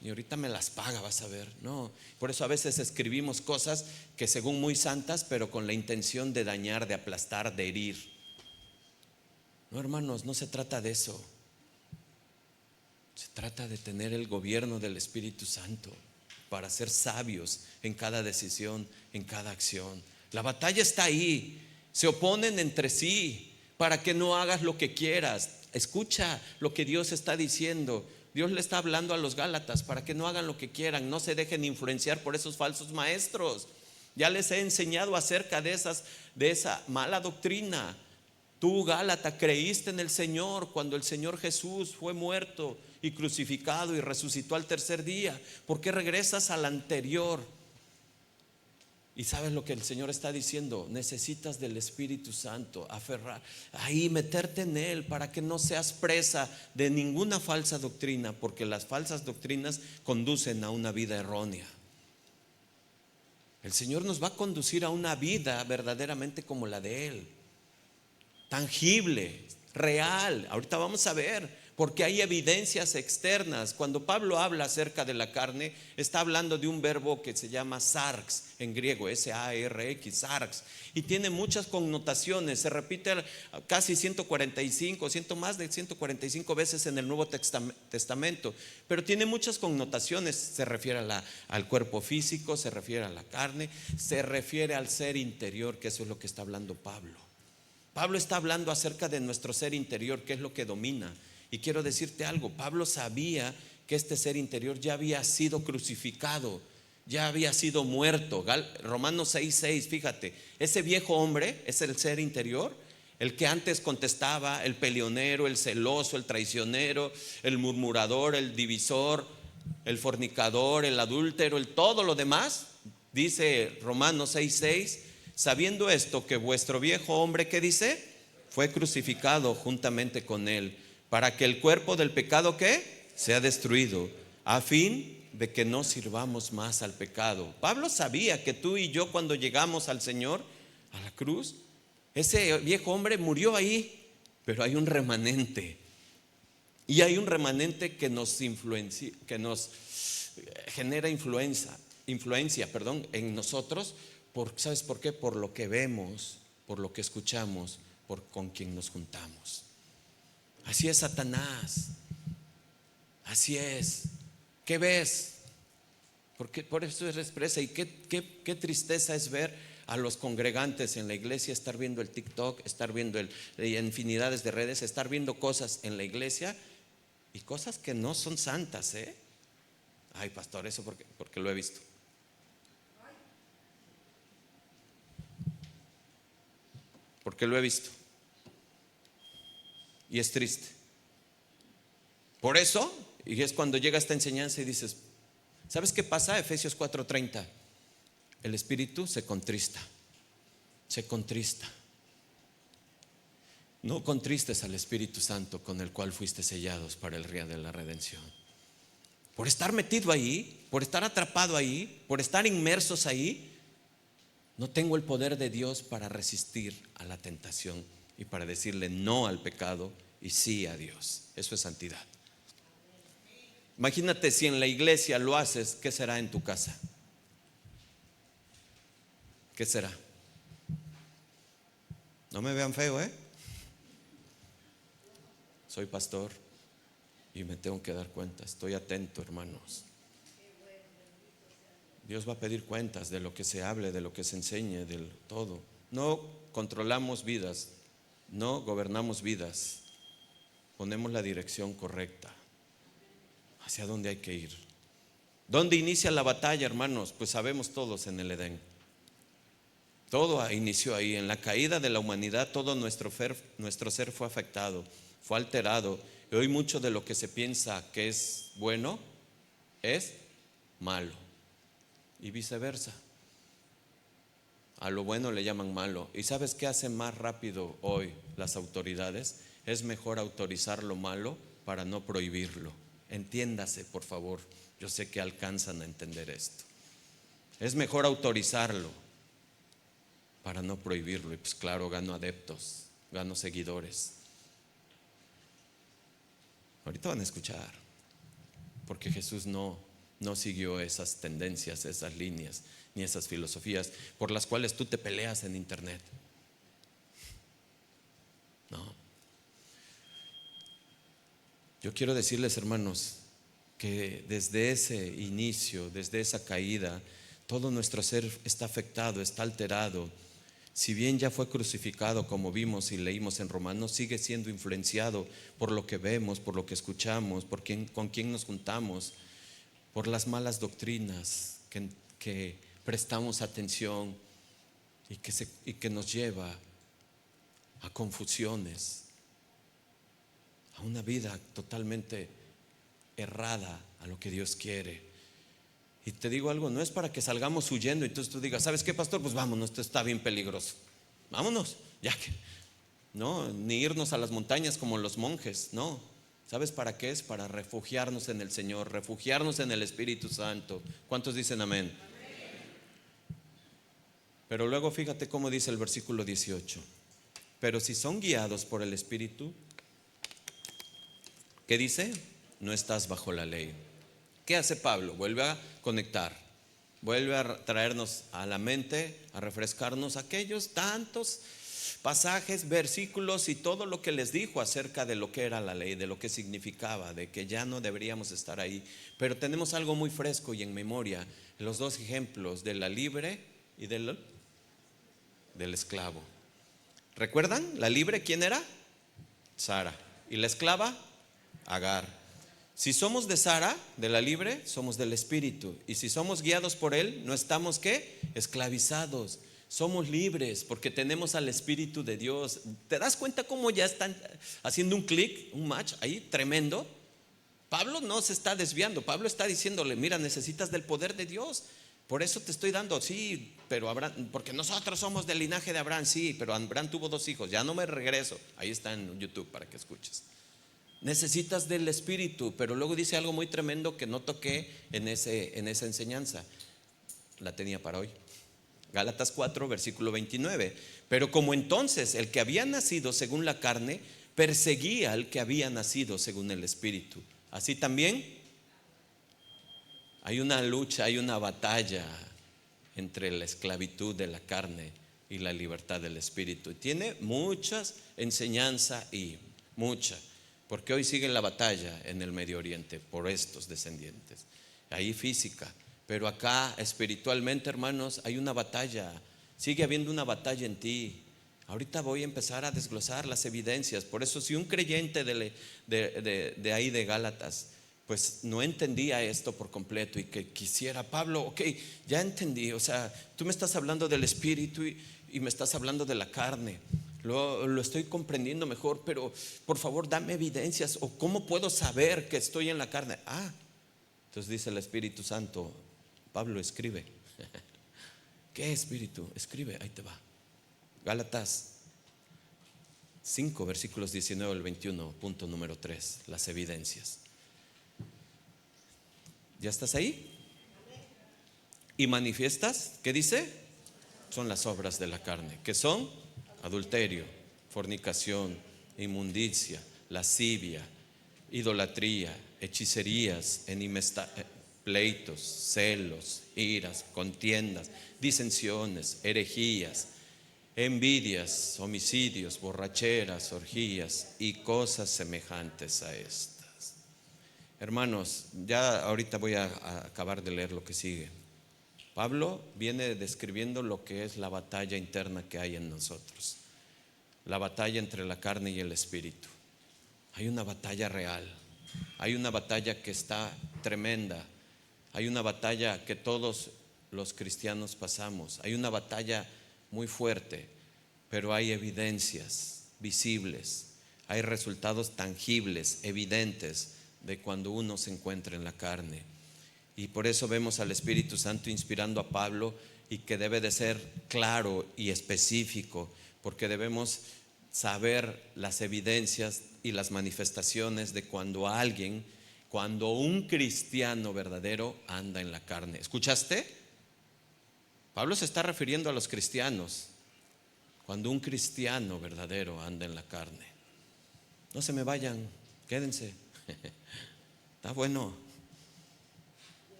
Y ahorita me las paga, vas a ver. No, por eso a veces escribimos cosas que según muy santas, pero con la intención de dañar, de aplastar, de herir. No, hermanos, no se trata de eso. Se trata de tener el gobierno del Espíritu Santo para ser sabios en cada decisión, en cada acción. La batalla está ahí. Se oponen entre sí para que no hagas lo que quieras. Escucha lo que Dios está diciendo. Dios le está hablando a los Gálatas para que no hagan lo que quieran, no se dejen influenciar por esos falsos maestros. Ya les he enseñado acerca de esa mala doctrina. Tú, Gálata, creíste en el Señor cuando el Señor Jesús fue muerto y crucificado y resucitó al tercer día. ¿Por qué regresas al anterior? Y sabes lo que el Señor está diciendo: necesitas del Espíritu Santo, aferrar ahí, meterte en Él para que no seas presa de ninguna falsa doctrina, porque las falsas doctrinas conducen a una vida errónea. El Señor nos va a conducir a una vida verdaderamente como la de Él, tangible, real. Ahorita vamos a ver, porque hay evidencias externas. Cuando Pablo habla acerca de la carne, está hablando de un verbo que se llama sarx en griego, S-A-R-X, sarx, y tiene muchas connotaciones. Se repite casi 145, más de 145 veces en el Nuevo Testamento, pero tiene muchas connotaciones. Se refiere al cuerpo físico, se refiere a la carne, se refiere al ser interior, que eso es lo que está hablando Pablo. Pablo está hablando acerca de nuestro ser interior, que es lo que domina. Y quiero decirte algo: Pablo sabía que este ser interior ya había sido crucificado, ya había sido muerto. Romanos 6:6, fíjate, ese viejo hombre es el ser interior, el que antes contestaba, el peleonero, el celoso, el traicionero, el murmurador, el divisor, el fornicador, el adúltero, el todo lo demás. Dice Romanos 6:6, sabiendo esto, que vuestro viejo hombre, ¿qué dice? Fue crucificado juntamente con él, para que el cuerpo del pecado, ¿qué? Sea destruido, a fin de que no sirvamos más al pecado. Pablo sabía que tú y yo, cuando llegamos al Señor, a la cruz, ese viejo hombre murió ahí, pero hay un remanente. Y hay un remanente que nos influencia, que nos genera influencia, en nosotros. ¿Sabes por qué? Por lo que vemos, por lo que escuchamos, por con quien nos juntamos. Así es Satanás. Así es. ¿Qué ves? Porque por eso es expresa. Y qué tristeza es ver a los congregantes en la iglesia, estar viendo el TikTok, estar viendo infinidades de redes, estar viendo cosas en la iglesia y cosas que no son santas, ¿eh? Ay, pastor, eso porque lo he visto. Porque lo he visto. Y es triste. Por eso, y es cuando llega esta enseñanza y dices, ¿sabes qué pasa? Efesios 4:30. El espíritu se contrista. Se contrista. No contristes al Espíritu Santo, con el cual fuiste sellados para el día de la redención. Por estar metido ahí, por estar atrapado ahí, por estar inmersos ahí, no tengo el poder de Dios para resistir a la tentación y para decirle no al pecado y sí a Dios. Eso es santidad. Imagínate si en la iglesia lo haces, ¿qué será en tu casa? ¿Qué será? No me vean feo, ¿eh? Soy pastor y me tengo que dar cuenta. Estoy atento, hermanos. Dios va a pedir cuentas de lo que se hable, de lo que se enseñe, de todo. No controlamos vidas, no gobernamos vidas. Ponemos la dirección correcta. ¿Hacia dónde hay que ir? ¿Dónde inicia la batalla, hermanos? Pues sabemos todos, en el Edén. Todo inició ahí. En la caída de la humanidad, todo nuestro ser fue afectado, fue alterado. Y hoy mucho de lo que se piensa que es bueno es malo. Y viceversa. A lo bueno le llaman malo. ¿Y sabes qué hacen más rápido hoy las autoridades? Es mejor autorizar lo malo para no prohibirlo. Entiéndase, por favor. Yo sé que alcanzan a entender esto. Es mejor autorizarlo para no prohibirlo. Y pues claro, gano adeptos, gano seguidores. Ahorita van a escuchar. Porque Jesús no siguió esas tendencias, esas líneas, ni esas filosofías por las cuales tú te peleas en internet. No. Yo quiero decirles, hermanos, que desde ese inicio, desde esa caída, todo nuestro ser está afectado, está alterado. Si bien ya fue crucificado, como vimos y leímos en Romanos, sigue siendo influenciado por lo que vemos, por lo que escuchamos, con quién nos juntamos, por las malas doctrinas que prestamos atención y que nos lleva a confusiones, a una vida totalmente errada a lo que Dios quiere. Y te digo algo, no es para que salgamos huyendo y entonces tú digas, ¿sabes qué, pastor? Pues vámonos, esto está bien peligroso. Vámonos, ya que no, ni irnos a las montañas como los monjes, no. ¿Sabes para qué es? Para refugiarnos en el Señor, refugiarnos en el Espíritu Santo. ¿Cuántos dicen amén? Pero luego fíjate cómo dice el versículo 18. Pero si son guiados por el Espíritu, ¿qué dice? No estás bajo la ley. ¿Qué hace Pablo? Vuelve a conectar, vuelve a traernos a la mente, a refrescarnos aquellos tantos pasajes, versículos y todo lo que les dijo acerca de lo que era la ley, de lo que significaba, de que ya no deberíamos estar ahí. Pero tenemos algo muy fresco y en memoria, los dos ejemplos de la libre y del esclavo. ¿Recuerdan? La libre, ¿quién era? Sara. ¿Y la esclava? Agar. Si somos de Sara, de la libre, somos del Espíritu. Y si somos guiados por Él, no estamos ¿qué? Esclavizados. Somos libres porque tenemos al Espíritu de Dios. ¿Te das cuenta cómo ya están haciendo un clic, un match ahí tremendo? Pablo no se está desviando. Pablo está diciéndole, mira, necesitas del poder de Dios. Por eso te estoy dando, sí, pero Abraham, porque nosotros somos del linaje de Abraham, sí, pero Abraham tuvo 2 hijos. Ya no me regreso. Ahí está en YouTube para que escuches. necesitas del Espíritu. Pero luego dice algo muy tremendo que no toqué en esa enseñanza. La tenía para hoy. Gálatas 4, versículo 29. Pero como entonces el que había nacido según la carne perseguía al que había nacido según el Espíritu, así también hay una lucha, hay una batalla entre la esclavitud de la carne y la libertad del Espíritu. Y tiene muchas enseñanzas y mucha, porque hoy sigue la batalla en el Medio Oriente por estos descendientes. Ahí física, pero acá espiritualmente, hermanos, hay una batalla. Sigue habiendo una batalla en ti. Ahorita voy a empezar a desglosar las evidencias. Por eso, si un creyente de ahí de Gálatas pues no entendía esto por completo y que quisiera, Pablo, ok, ya entendí, o sea, tú me estás hablando del Espíritu y me estás hablando de la carne, lo estoy comprendiendo mejor, pero por favor dame evidencias, o cómo puedo saber que estoy en la carne. Entonces dice el Espíritu Santo, Pablo, escribe. ¿Qué Espíritu? Escribe, ahí te va. Gálatas 5, versículos 19 al 21, punto número 3, las evidencias. ¿Ya estás ahí? Y manifiestas, ¿qué dice? Son las obras de la carne, que son adulterio, fornicación, inmundicia, lascivia, idolatría, hechicerías, pleitos, celos, iras, contiendas, disensiones, herejías, envidias, homicidios, borracheras, orgías y cosas semejantes a esto. Hermanos, ya ahorita voy a acabar de leer lo que sigue. Pablo viene describiendo lo que es la batalla interna que hay en nosotros, la batalla entre la carne y el Espíritu. Hay una batalla real, hay una batalla que está tremenda, hay una batalla que todos los cristianos pasamos, hay una batalla muy fuerte, pero hay evidencias visibles, hay resultados tangibles, evidentes de cuando uno se encuentra en la carne. Y por eso vemos al Espíritu Santo inspirando a Pablo, y que debe de ser claro y específico, porque debemos saber las evidencias y las manifestaciones de cuando un cristiano verdadero anda en la carne. ¿Escuchaste? Pablo se está refiriendo a los cristianos. Cuando un cristiano verdadero anda en la carne. No se me vayan, quédense. Está bueno,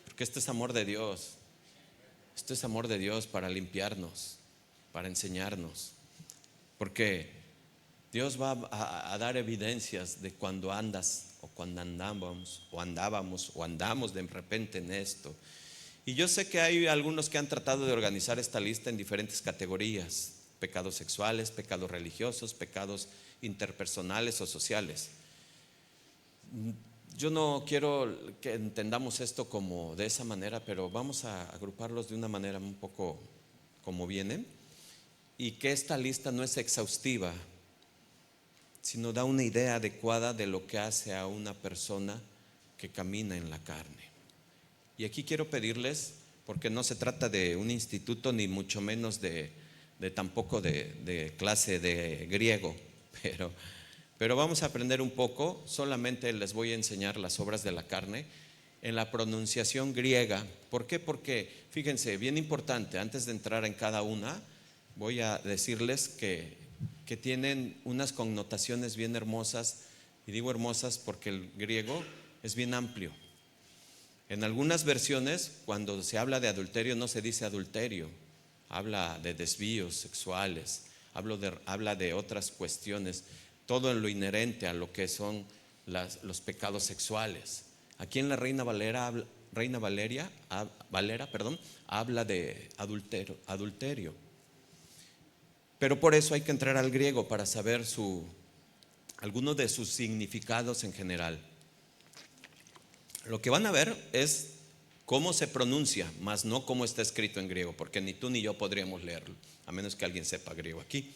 porque esto es amor de Dios. Esto es amor de Dios para limpiarnos, para enseñarnos, porque Dios va a dar evidencias de cuando andas, o cuando andábamos, o andamos de repente en esto. Y yo sé que hay algunos que han tratado de organizar esta lista en diferentes categorías: pecados sexuales, pecados religiosos, pecados interpersonales o sociales. Yo no quiero que entendamos esto como de esa manera, pero vamos a agruparlos de una manera un poco como vienen, y que esta lista no es exhaustiva, sino da una idea adecuada de lo que hace a una persona que camina en la carne. Y aquí quiero pedirles, porque no se trata de un instituto, ni mucho menos tampoco de clase de griego, pero vamos a aprender un poco. Solamente les voy a enseñar las obras de la carne en la pronunciación griega. ¿Por qué? Porque fíjense, bien importante, antes de entrar en cada una, voy a decirles que tienen unas connotaciones bien hermosas. Y digo hermosas porque el griego es bien amplio. En algunas versiones, cuando se habla de adulterio, no se dice adulterio, habla de desvíos sexuales, habla de otras cuestiones, todo en lo inherente a lo que son los pecados sexuales. Aquí en la Reina Valera habla de adulterio. Pero por eso hay que entrar al griego para saber algunos de sus significados en general. Lo que van a ver es cómo se pronuncia, más no cómo está escrito en griego, porque ni tú ni yo podríamos leerlo, a menos que alguien sepa griego aquí.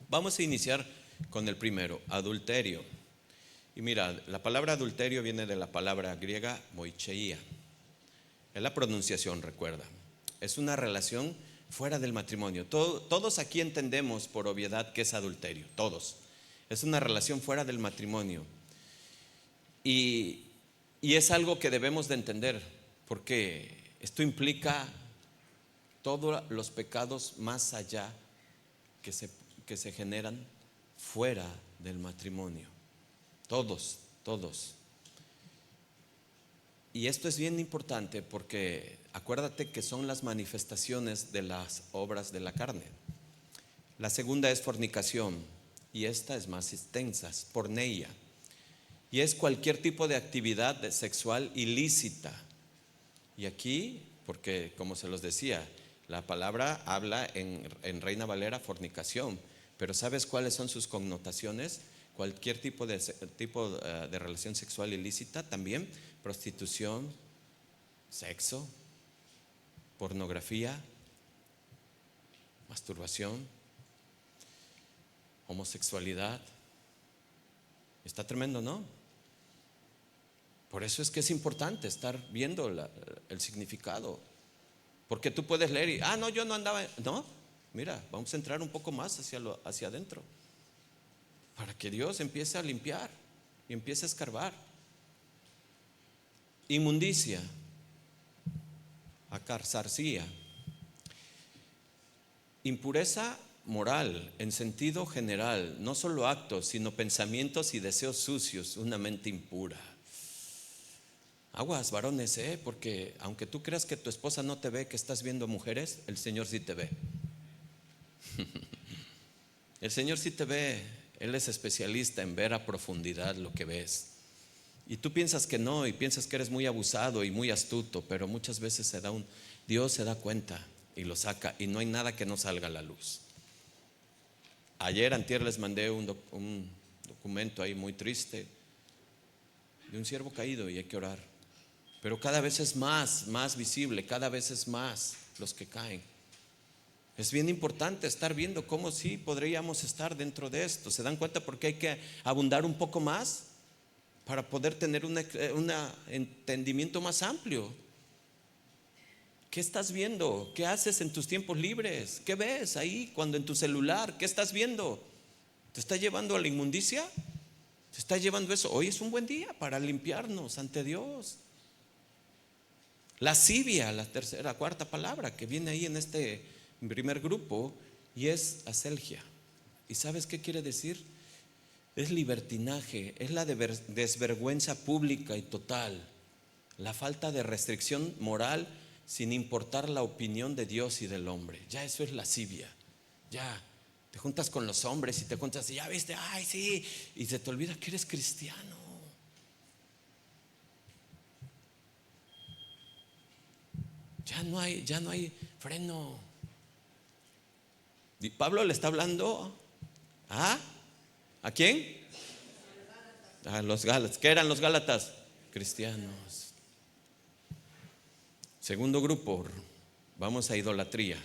Vamos a iniciar con el primero, adulterio. Y mira, la palabra adulterio viene de la palabra griega moicheia. Es la pronunciación, recuerda. Es una relación fuera del matrimonio. Todos aquí entendemos por obviedad que es adulterio, todos. Es una relación fuera del matrimonio. Y, y es algo que debemos de entender, porque esto implica todos los pecados más allá que se generan fuera del matrimonio. Todos, todos. Y esto es bien importante porque acuérdate que son las manifestaciones de las obras de la carne. La segunda es fornicación y esta es más extensa, es porneia. Y es cualquier tipo de actividad sexual ilícita. Y aquí, porque como se los decía, la palabra habla en Reina Valera fornicación, pero ¿sabes cuáles son sus connotaciones? Cualquier tipo de relación sexual ilícita, también prostitución, sexo, pornografía, masturbación, homosexualidad. Está tremendo, ¿no? Por eso es que es importante estar viendo el significado. Porque tú puedes leer y, no, yo no andaba. No, mira, vamos a entrar un poco más hacia adentro. Para que Dios empiece a limpiar y empiece a escarbar. Inmundicia, acarzarcía, impureza moral en sentido general, no solo actos, sino pensamientos y deseos sucios, una mente impura. Aguas, varones, porque aunque tú creas que tu esposa no te ve, que estás viendo mujeres, el Señor sí te ve. El Señor sí te ve. Él es especialista en ver a profundidad lo que ves. Y tú piensas que no, y piensas que eres muy abusado y muy astuto, pero muchas veces Dios se da cuenta y lo saca, y no hay nada que no salga a la luz. Antier les mandé un documento ahí muy triste de un siervo caído, y hay que orar. Pero cada vez es más visible, cada vez es más los que caen. Es bien importante estar viendo cómo sí podríamos estar dentro de esto. ¿Se dan cuenta por qué hay que abundar un poco más? Para poder tener un entendimiento más amplio. ¿Qué estás viendo? ¿Qué haces en tus tiempos libres? ¿Qué ves ahí cuando en tu celular? ¿Qué estás viendo? ¿Te está llevando a la inmundicia? ¿Te está llevando eso? Hoy es un buen día para limpiarnos ante Dios. Lascivia, la cuarta palabra que viene ahí en este primer grupo, y es aselgia. ¿Y sabes qué quiere decir? Es libertinaje, es la desvergüenza pública y total, la falta de restricción moral sin importar la opinión de Dios y del hombre. Ya eso es lascivia. Ya te juntas con los hombres y te juntas y ya viste, ay sí, y se te olvida que eres cristiano. Ya no hay freno. Y Pablo le está hablando ¿a quién? A los Gálatas. ¿Qué eran los Gálatas? Cristianos. Segundo grupo, vamos a idolatría.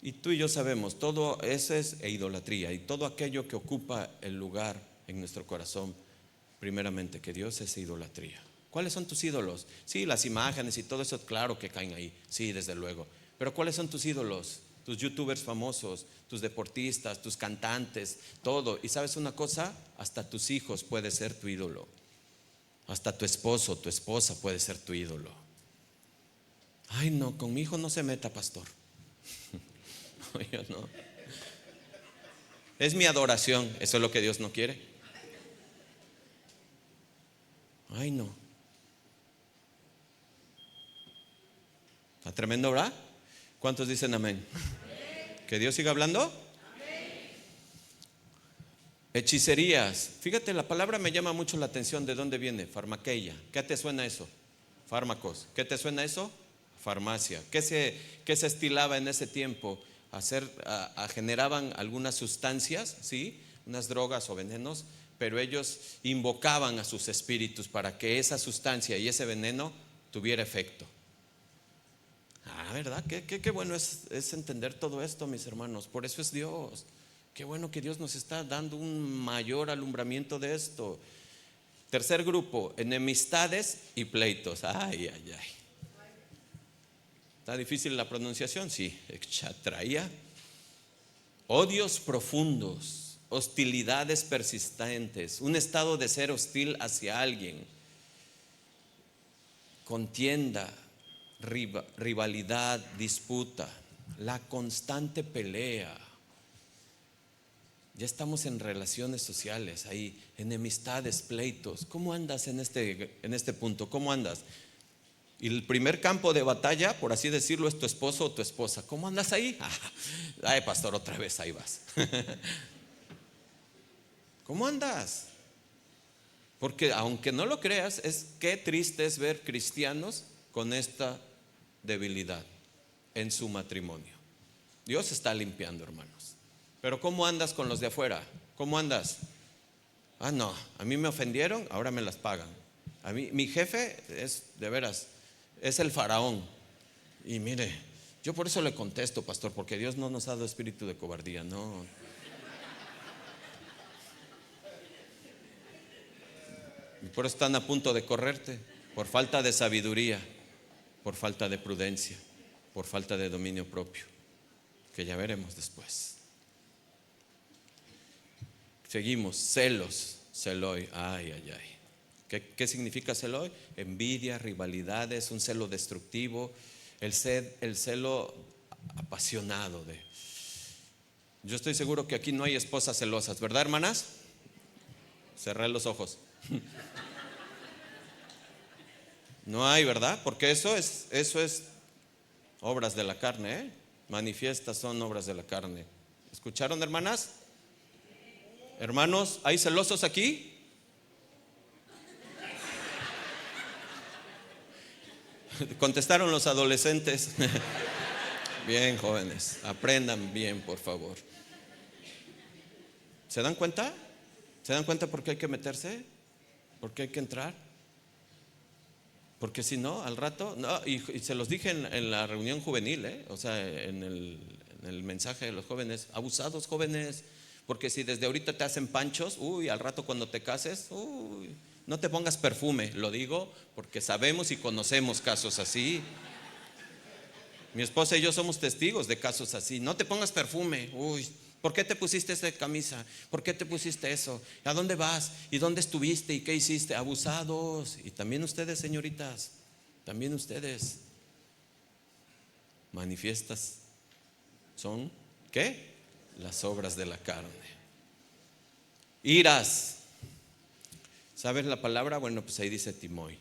Y tú y yo sabemos, todo eso es idolatría, y todo aquello que ocupa el lugar en nuestro corazón, primeramente que Dios, es idolatría. ¿Cuáles son tus ídolos? Sí, las imágenes y todo eso, claro que caen ahí, sí, desde luego. Pero ¿cuáles son tus ídolos? Tus youtubers famosos, tus deportistas, tus cantantes, todo. Y sabes una cosa, hasta tus hijos puede ser tu ídolo. Hasta tu esposo, tu esposa puede ser tu ídolo. Ay no, con mi hijo no se meta, pastor. No, yo no. Es mi adoración, eso es lo que Dios no quiere. Ay no. ¿Está tremendo, verdad? ¿Cuántos dicen amén? ¿Que Dios siga hablando? Amén. Hechicerías. Fíjate, la palabra me llama mucho la atención. ¿De dónde viene? Farmaqueia. ¿Qué te suena eso? Fármacos. ¿Qué te suena eso? Farmacia. ¿Qué se estilaba en ese tiempo? Generaban algunas sustancias, ¿sí? Unas drogas o venenos, pero ellos invocaban a sus espíritus para que esa sustancia y ese veneno tuviera efecto. ¿Verdad? Qué bueno es entender todo esto, mis hermanos. Por eso es Dios. Qué bueno que Dios nos está dando un mayor alumbramiento de esto. Tercer grupo, enemistades y pleitos. Ay. ¿Está difícil la pronunciación? Sí. Extraía. Odios profundos. hostilidades persistentes, un estado de ser hostil hacia alguien, contienda, rivalidad, disputa, la constante pelea. Ya estamos en relaciones sociales, ahí, enemistades, pleitos. ¿Cómo andas en este punto? ¿Cómo andas? Y el primer campo de batalla, por así decirlo, es tu esposo o tu esposa. ¿Cómo andas ahí? Ay, pastor, otra vez ahí vas. ¿Cómo andas? Porque aunque no lo creas, qué triste es ver cristianos con esta debilidad en su matrimonio. Dios está limpiando, hermanos. Pero ¿cómo andas con los de afuera? ¿Cómo andas? No, a mí me ofendieron, ahora me las pagan. A mí, mi jefe es, de veras, es el faraón. Y mire, yo por eso le contesto, pastor, porque Dios no nos ha dado espíritu de cobardía, no. Y por eso están a punto de correrte, por falta de sabiduría, por falta de prudencia, por falta de dominio propio, que ya veremos después. Seguimos, celos, celoi, ay. ¿Qué significa celoi? Envidia, rivalidades, un celo destructivo, el celo apasionado de. Yo estoy seguro que aquí no hay esposas celosas, ¿verdad, hermanas? Cerré los ojos. No hay, ¿verdad? Porque eso es obras de la carne, ¿eh? Manifiestas son obras de la carne. ¿Escucharon, hermanas? Hermanos, ¿hay celosos aquí? Contestaron los adolescentes. Bien, jóvenes, aprendan bien, por favor. ¿Se dan cuenta? ¿Se dan cuenta por qué hay que meterse? ¿Por qué hay que entrar? Porque si no, al rato, no, y se los dije en la reunión juvenil, o sea, en el mensaje de los jóvenes, abusados jóvenes, porque si desde ahorita te hacen panchos, al rato cuando te cases, no te pongas perfume. Lo digo porque sabemos y conocemos casos así. Mi esposa y yo somos testigos de casos así. No te pongas perfume. ¿Por qué te pusiste esa camisa? ¿Por qué te pusiste eso? ¿A dónde vas? ¿Y dónde estuviste? ¿Y qué hiciste? Abusados. Y también ustedes, señoritas, también ustedes. Manifiestas son, ¿qué? Las obras de la carne. Iras. ¿Sabes la palabra? Bueno, pues ahí dice timoy.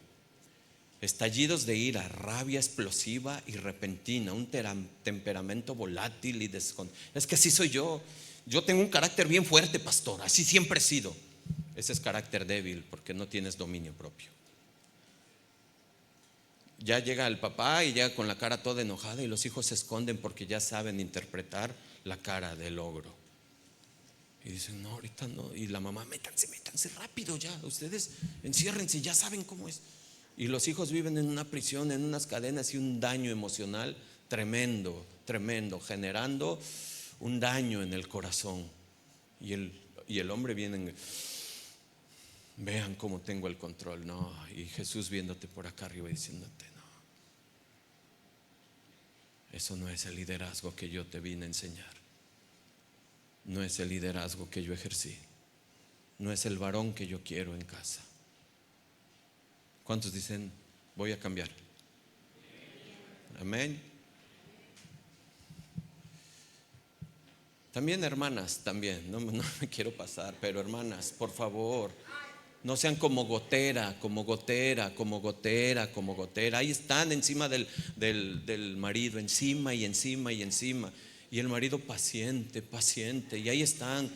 Estallidos de ira, rabia explosiva y repentina, un temperamento volátil y descontrolado. Es que así soy yo. Yo tengo un carácter bien fuerte, pastor. Así siempre he sido. Ese es carácter débil porque no tienes dominio propio. Ya llega el papá y llega con la cara toda enojada y los hijos se esconden porque ya saben interpretar la cara del ogro. Y dicen, no, ahorita no. Y la mamá, métanse rápido ya. Ustedes enciérrense, ya saben cómo es. Y los hijos viven en una prisión, en unas cadenas y un daño emocional tremendo, generando un daño en el corazón. Y el hombre viene, vean cómo tengo el control, no. Y Jesús viéndote por acá arriba y diciéndote, no. Eso no es el liderazgo que yo te vine a enseñar. No es el liderazgo que yo ejercí. No es el varón que yo quiero en casa. ¿Cuántos dicen, voy a cambiar? Amén. También hermanas, también, no me quiero pasar, pero hermanas, por favor, no sean como gotera. Ahí están encima del marido, encima. Y el marido paciente, y ahí están.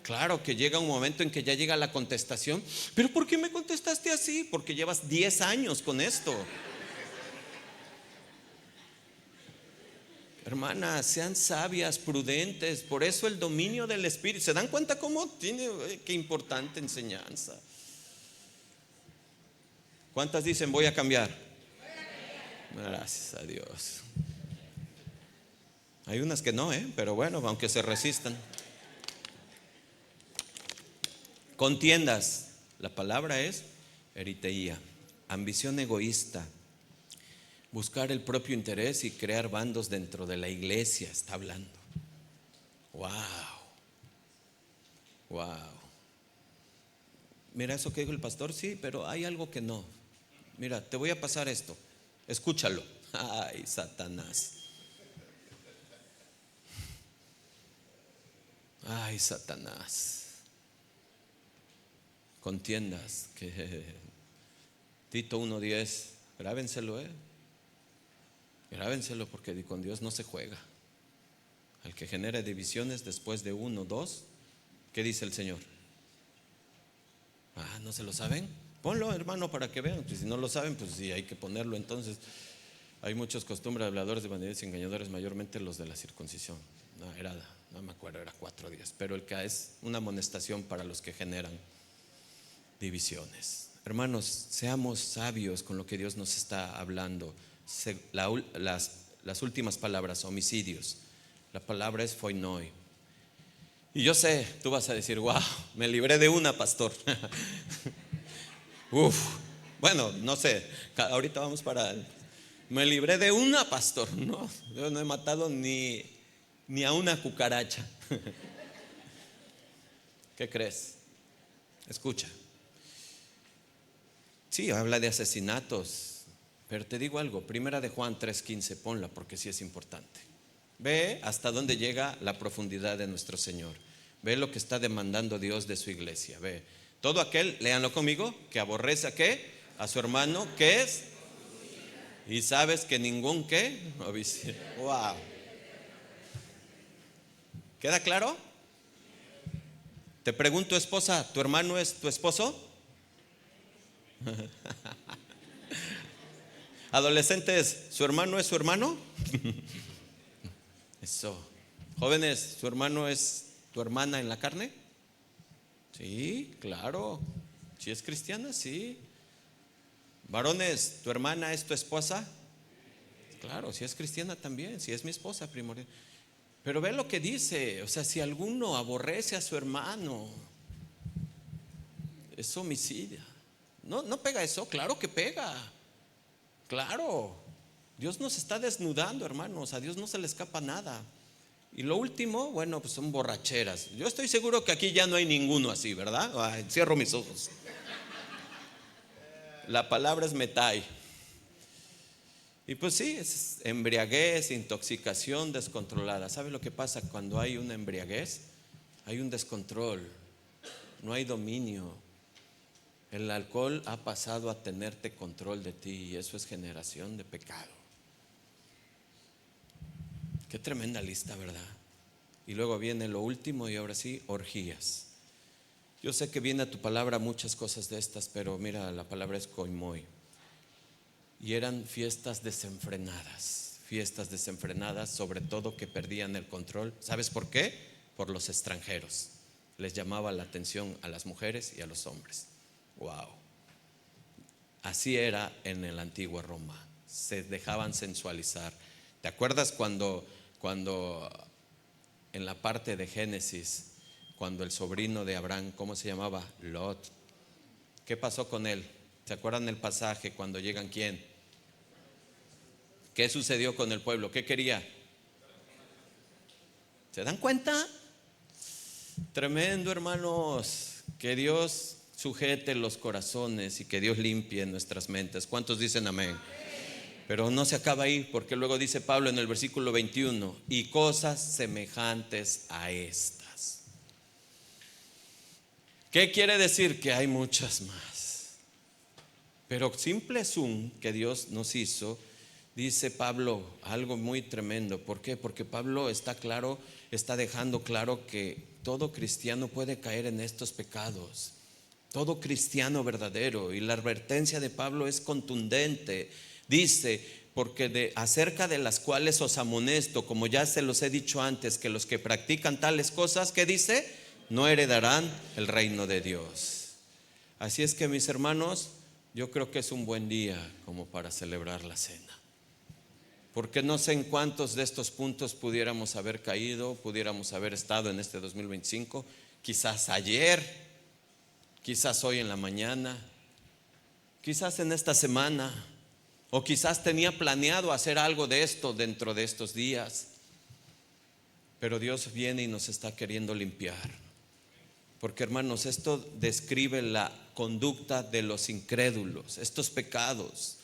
Claro que llega un momento en que ya llega la contestación. ¿Pero por qué me contestaste así? Porque llevas 10 años con esto. Hermanas, sean sabias, prudentes. Por eso el dominio del Espíritu. ¿Se dan cuenta cómo tiene qué importante enseñanza? ¿Cuántas dicen voy a cambiar? Gracias a Dios. Hay unas que no, pero bueno, aunque se resistan. Contiendas, la palabra es eriteía, ambición egoísta, buscar el propio interés y crear bandos dentro de la iglesia, está hablando. Wow. Wow. Mira eso que dijo el pastor, sí, pero hay algo que no. Mira, te voy a pasar esto. Escúchalo. Ay, Satanás. Ay, Satanás. Contiendas. Tito 1:10. Grábenselo, Grábenselo, porque con Dios no se juega. Al que genera divisiones después de 1, 2, ¿qué dice el Señor? ¿No se lo saben? Ponlo, hermano, para que vean. Pues si no lo saben, pues sí, hay que ponerlo. Entonces, hay muchos costumbres, habladores de vanidades y engañadores, mayormente los de la circuncisión. No me acuerdo, era 4 días. Pero el que es una amonestación para los que generan divisiones. Hermanos, seamos sabios con lo que Dios nos está hablando. Las últimas palabras, homicidios. La palabra es foinoi. Y yo sé, tú vas a decir, wow, me libré de una, pastor. Bueno, no sé, ahorita vamos para... Me libré de una, pastor. No, yo no he matado ni a una cucaracha. ¿Qué crees? Escucha. Sí, habla de asesinatos, pero te digo algo, primera de Juan 3:15, ponla porque sí es importante. Ve hasta dónde llega la profundidad de nuestro Señor. Ve lo que está demandando Dios de su iglesia. Ve, todo aquel, léanlo conmigo, que aborrece a qué, a su hermano, ¿qué es? Y sabes que ningún qué, wow. ¿Queda claro? Te pregunto, esposa, ¿tu hermano es tu esposo? Adolescentes, ¿su hermano es su hermano? Eso. Jóvenes, ¿su hermano es tu hermana en la carne? Sí, claro. Si es cristiana, sí. Varones, ¿tu hermana es tu esposa? Claro, si es cristiana también, si es mi esposa primordial. Pero ve lo que dice, o sea, si alguno aborrece a su hermano, es homicidio. No pega eso, claro que pega. Claro, Dios nos está desnudando, hermanos, a Dios no se le escapa nada. Y lo último, bueno, pues son borracheras. Yo estoy seguro que aquí ya no hay ninguno así, ¿verdad? Cierro mis ojos. La palabra es metai. Y pues sí, es embriaguez, intoxicación descontrolada. ¿Sabe lo que pasa cuando hay una embriaguez? Hay un descontrol, no hay dominio. El alcohol ha pasado a tenerte control de ti y eso es generación de pecado. Qué tremenda lista, ¿verdad? Y luego viene lo último y ahora sí, orgías. Yo sé que viene a tu palabra muchas cosas de estas, pero mira, la palabra es koimoi. Y eran fiestas desenfrenadas, sobre todo que perdían el control. ¿Sabes por qué? Por los extranjeros. Les llamaba la atención a las mujeres y a los hombres. Wow. Así era en el antiguo Roma. Se dejaban sensualizar. ¿Te acuerdas cuando en la parte de Génesis, cuando el sobrino de Abraham, ¿cómo se llamaba? Lot. ¿Qué pasó con él? ¿Se acuerdan el pasaje cuando llegan quién? ¿Qué sucedió con el pueblo? ¿Qué quería? ¿Se dan cuenta? Tremendo, hermanos. Que Dios sujete los corazones y que Dios limpie nuestras mentes. ¿Cuántos dicen amén? Pero no se acaba ahí, porque luego dice Pablo en el versículo 21, y cosas semejantes a estas. ¿Qué quiere decir? Que hay muchas más. Pero simple es que Dios nos hizo. Dice Pablo algo muy tremendo. ¿Por qué? Porque Pablo está dejando claro que todo cristiano puede caer en estos pecados. Todo cristiano verdadero. Y la advertencia de Pablo es contundente. Dice, porque acerca de las cuales os amonesto, como ya se los he dicho antes, que los que practican tales cosas, ¿qué dice? No heredarán el reino de Dios. Así es que, mis hermanos, yo creo que es un buen día como para celebrar la cena. Porque no sé en cuántos de estos puntos pudiéramos haber caído, pudiéramos haber estado en este 2025, quizás ayer, quizás hoy en la mañana, quizás en esta semana, o quizás tenía planeado hacer algo de esto dentro de estos días. Pero Dios viene y nos está queriendo limpiar. Porque, hermanos, esto describe la conducta de los incrédulos, estos pecados.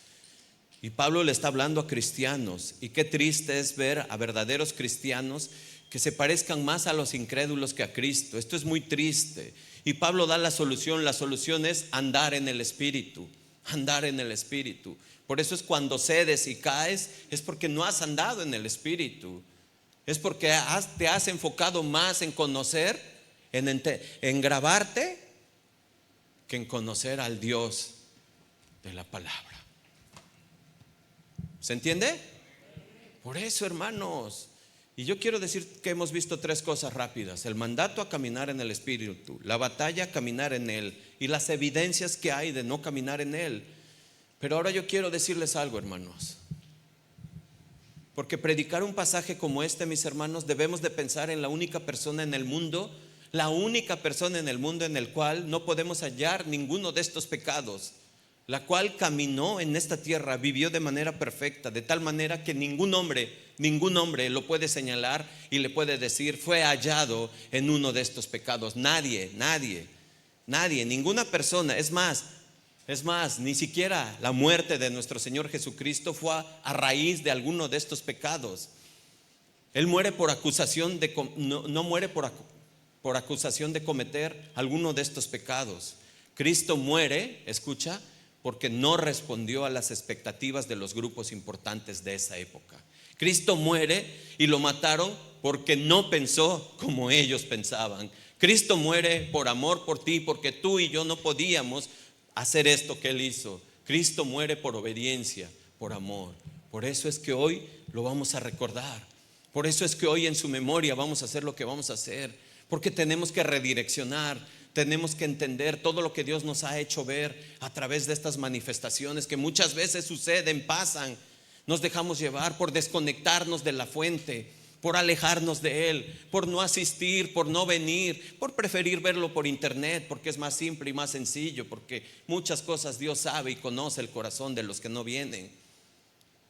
Y Pablo le está hablando a cristianos, y qué triste es ver a verdaderos cristianos que se parezcan más a los incrédulos que a Cristo. Esto es muy triste. Y Pablo da la solución es andar en el Espíritu, andar en el Espíritu. Por eso es cuando cedes y caes, es porque no has andado en el Espíritu. Es porque te has enfocado más en conocer, en grabarte, que en conocer al Dios de la palabra. ¿Se entiende? Por eso, hermanos, y yo quiero decir que hemos visto tres cosas rápidas: el mandato a caminar en el Espíritu, la batalla a caminar en Él y las evidencias que hay de no caminar en Él. Pero ahora yo quiero decirles algo, hermanos, porque predicar un pasaje como este, mis hermanos, debemos de pensar en la única persona en el mundo, la única persona en el mundo en el cual no podemos hallar ninguno de estos pecados, la cual caminó en esta tierra, vivió de manera perfecta, de tal manera que ningún hombre lo puede señalar y le puede decir fue hallado en uno de estos pecados. Nadie, ninguna persona. Es más, ni siquiera la muerte de nuestro Señor Jesucristo fue a raíz de alguno de estos pecados. Él muere por acusación no muere por acusación de cometer alguno de estos pecados. Cristo muere, escucha, porque no respondió a las expectativas de los grupos importantes de esa época. Cristo muere y lo mataron porque no pensó como ellos pensaban. Cristo muere por amor por ti, porque tú y yo no podíamos hacer esto que Él hizo. Cristo muere por obediencia, por amor. Por eso es que hoy lo vamos a recordar. Por eso es que hoy en su memoria vamos a hacer lo que vamos a hacer. Porque tenemos que redireccionar. Tenemos que entender todo lo que Dios nos ha hecho ver a través de estas manifestaciones que muchas veces suceden, pasan. Nos dejamos llevar por desconectarnos de la fuente, por alejarnos de Él, por no asistir, por no venir, por preferir verlo por internet, porque es más simple y más sencillo, porque muchas cosas Dios sabe y conoce el corazón de los que no vienen.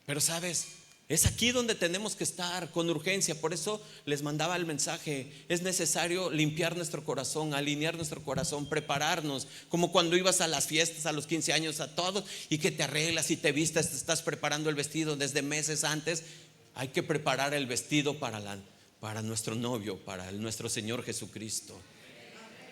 Pero sabes, es aquí donde tenemos que estar con urgencia. Por eso les mandaba el mensaje. Es necesario limpiar nuestro corazón, alinear nuestro corazón, prepararnos, como cuando ibas a las fiestas, a los 15 años, a todos, y que te arreglas y te vistas, te estás preparando el vestido desde meses antes. Hay que preparar el vestido para nuestro novio, para nuestro Señor Jesucristo.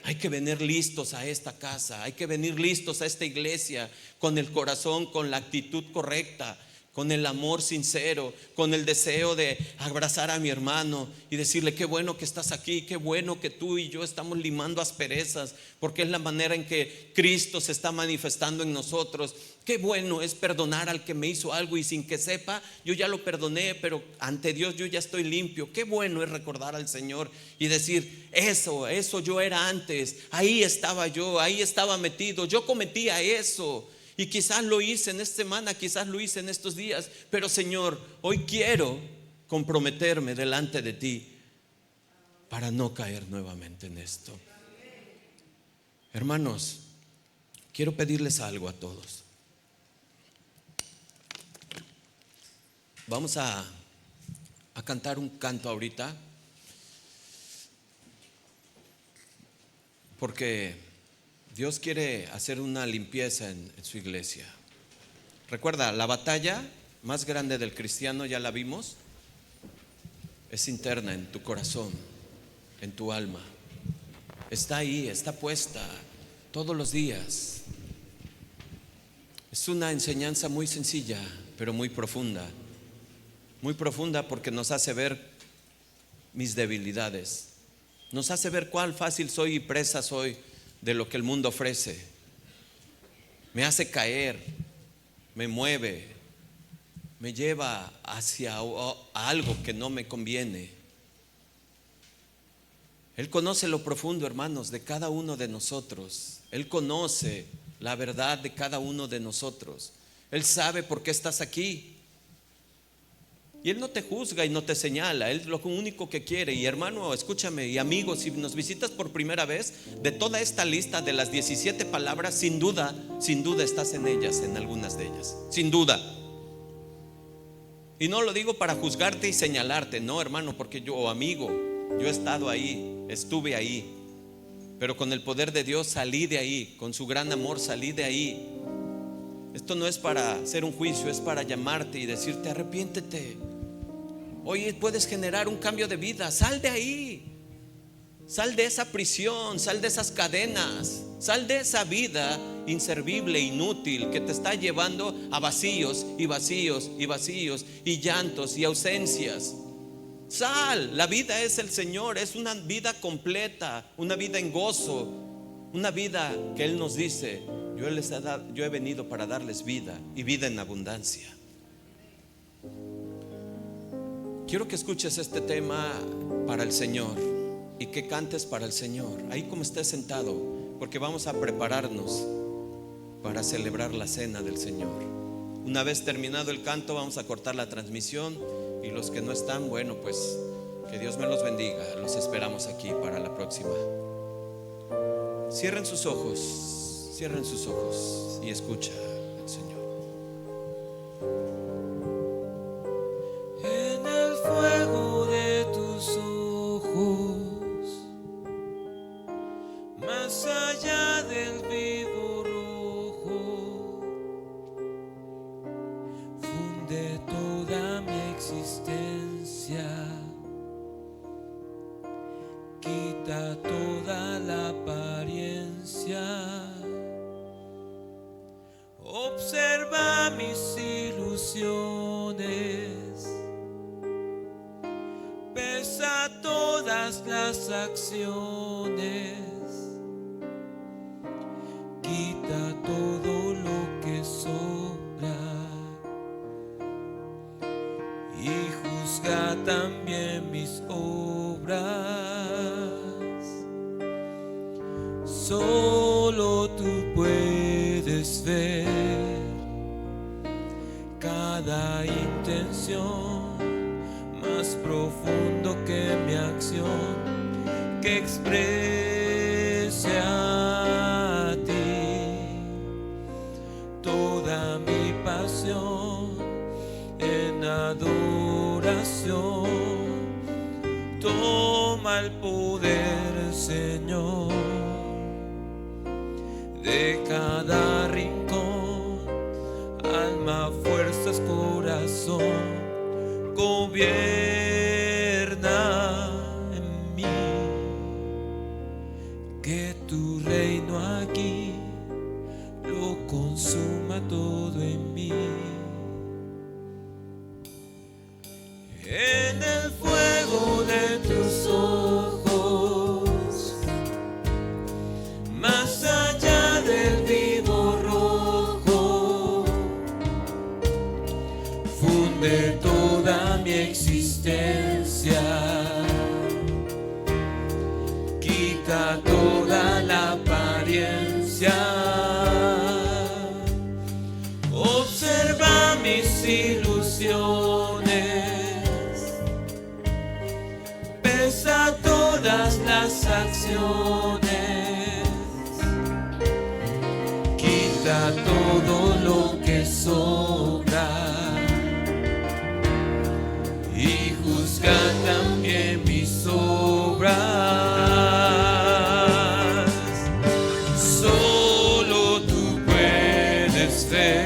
Hay que venir listos a esta casa, hay que venir listos a esta iglesia, con el corazón, con la actitud correcta, con el amor sincero, con el deseo de abrazar a mi hermano y decirle: qué bueno que estás aquí, qué bueno que tú y yo estamos limando asperezas, porque es la manera en que Cristo se está manifestando en nosotros. Qué bueno es perdonar al que me hizo algo y sin que sepa, yo ya lo perdoné, pero ante Dios yo ya estoy limpio. Qué bueno es recordar al Señor y decir: eso yo era antes, ahí estaba yo, ahí estaba metido, yo cometía eso. Y quizás lo hice en esta semana, quizás lo hice en estos días, pero Señor, hoy quiero comprometerme delante de ti para no caer nuevamente en esto. Hermanos, quiero pedirles algo a todos. Vamos a cantar un canto ahorita, porque Dios quiere hacer una limpieza en su iglesia. Recuerda, la batalla más grande del cristiano, ya la vimos, es interna, en tu corazón, en tu alma. Está ahí, está puesta todos los días. Es una enseñanza muy sencilla, pero muy profunda. Muy profunda porque nos hace ver mis debilidades. Nos hace ver cuán fácil soy y presa soy de lo que el mundo ofrece. Me hace caer, me mueve, me lleva hacia algo que no me conviene. Él conoce lo profundo, hermanos, de cada uno de nosotros. Él conoce la verdad de cada uno de nosotros. Él sabe por qué estás aquí. Y Él no te juzga y no te señala. Él lo único que quiere. Y hermano, escúchame, y amigos, si nos visitas por primera vez, de toda esta lista de las 17 palabras, sin duda estás en ellas, en algunas de ellas, sin duda. Y no lo digo para juzgarte y señalarte, no, hermano, porque yo, amigo, yo he estado ahí, estuve ahí. pero con el poder de Dios salí de ahí, con su gran amor salí de ahí. Esto no es para hacer un juicio, es para llamarte y decirte: arrepiéntete. Hoy puedes generar un cambio de vida. Sal de ahí, sal de esa prisión, sal de esas cadenas, sal de esa vida inservible, inútil, que te está llevando a vacíos y vacíos y vacíos y llantos y ausencias. Sal, la vida es el Señor, es una vida completa, una vida en gozo, una vida que Él nos dice: yo he venido para darles vida y vida en abundancia. Quiero que escuches este tema para el Señor y que cantes para el Señor, ahí como estés sentado, porque vamos a prepararnos para celebrar la cena del Señor. Una vez terminado el canto, vamos a cortar la transmisión, y los que no están, bueno, pues que Dios me los bendiga. Los esperamos aquí para la próxima. Cierren sus ojos y escucha al Señor. En el fuego de tus ojos, más allá del vivo rojo, funde toda mi existencia, quita toda la apariencia, observa mis ilusiones, pesa todas las acciones, quita todo lo que sobra y juzga también mis obras. Solo tú puedes ver cada intención, más profundo que mi acción, que exprese a ti toda mi pasión en adoración. Toma el poder, Señor, de cada rincón, alma, fuerzas, corazón. Gobierna en mí, que tu reino aquí lo consuma todo en mí. En el fuego de tus ojos, más allá del vivo rojo, funde toda mi existencia, quita toda la apariencia, observa mis ilusiones, pesa todas las acciones, quita todo lo que sobra y juzga también mis obras. Solo tú puedes ver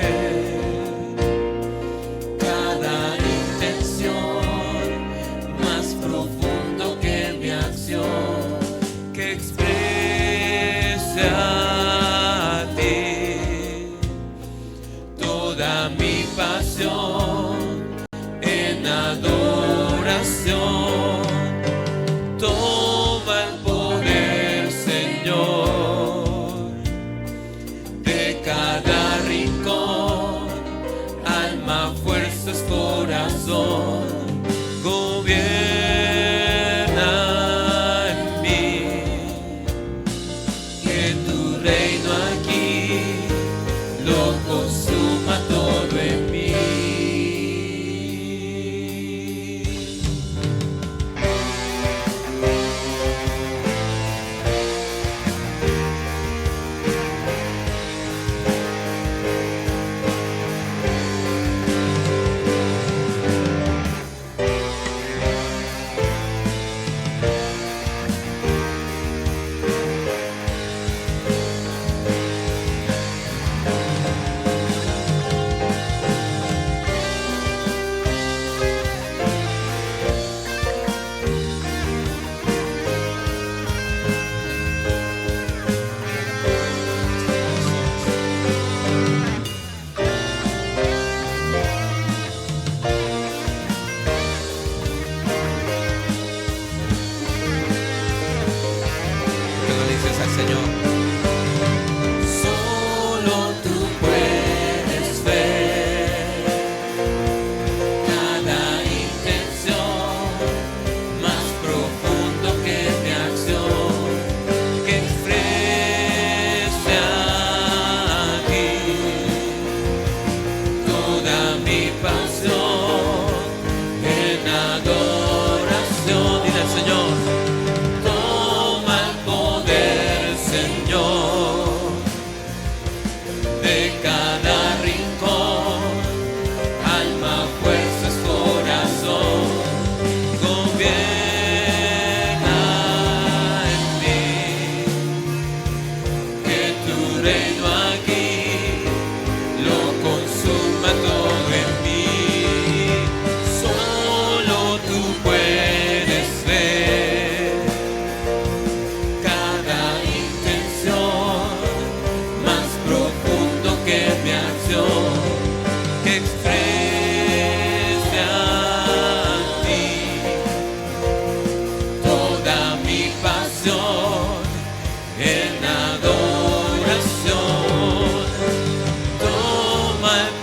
cada intención, más profundo que mi acción, que exprese a ti toda mi pasión en adoración. Toma el poder, Señor, de cada rincón, alma, fuerzas, corazón. Gobierna en mí, que tu reino aquí lo consuma todo en mí. mueve.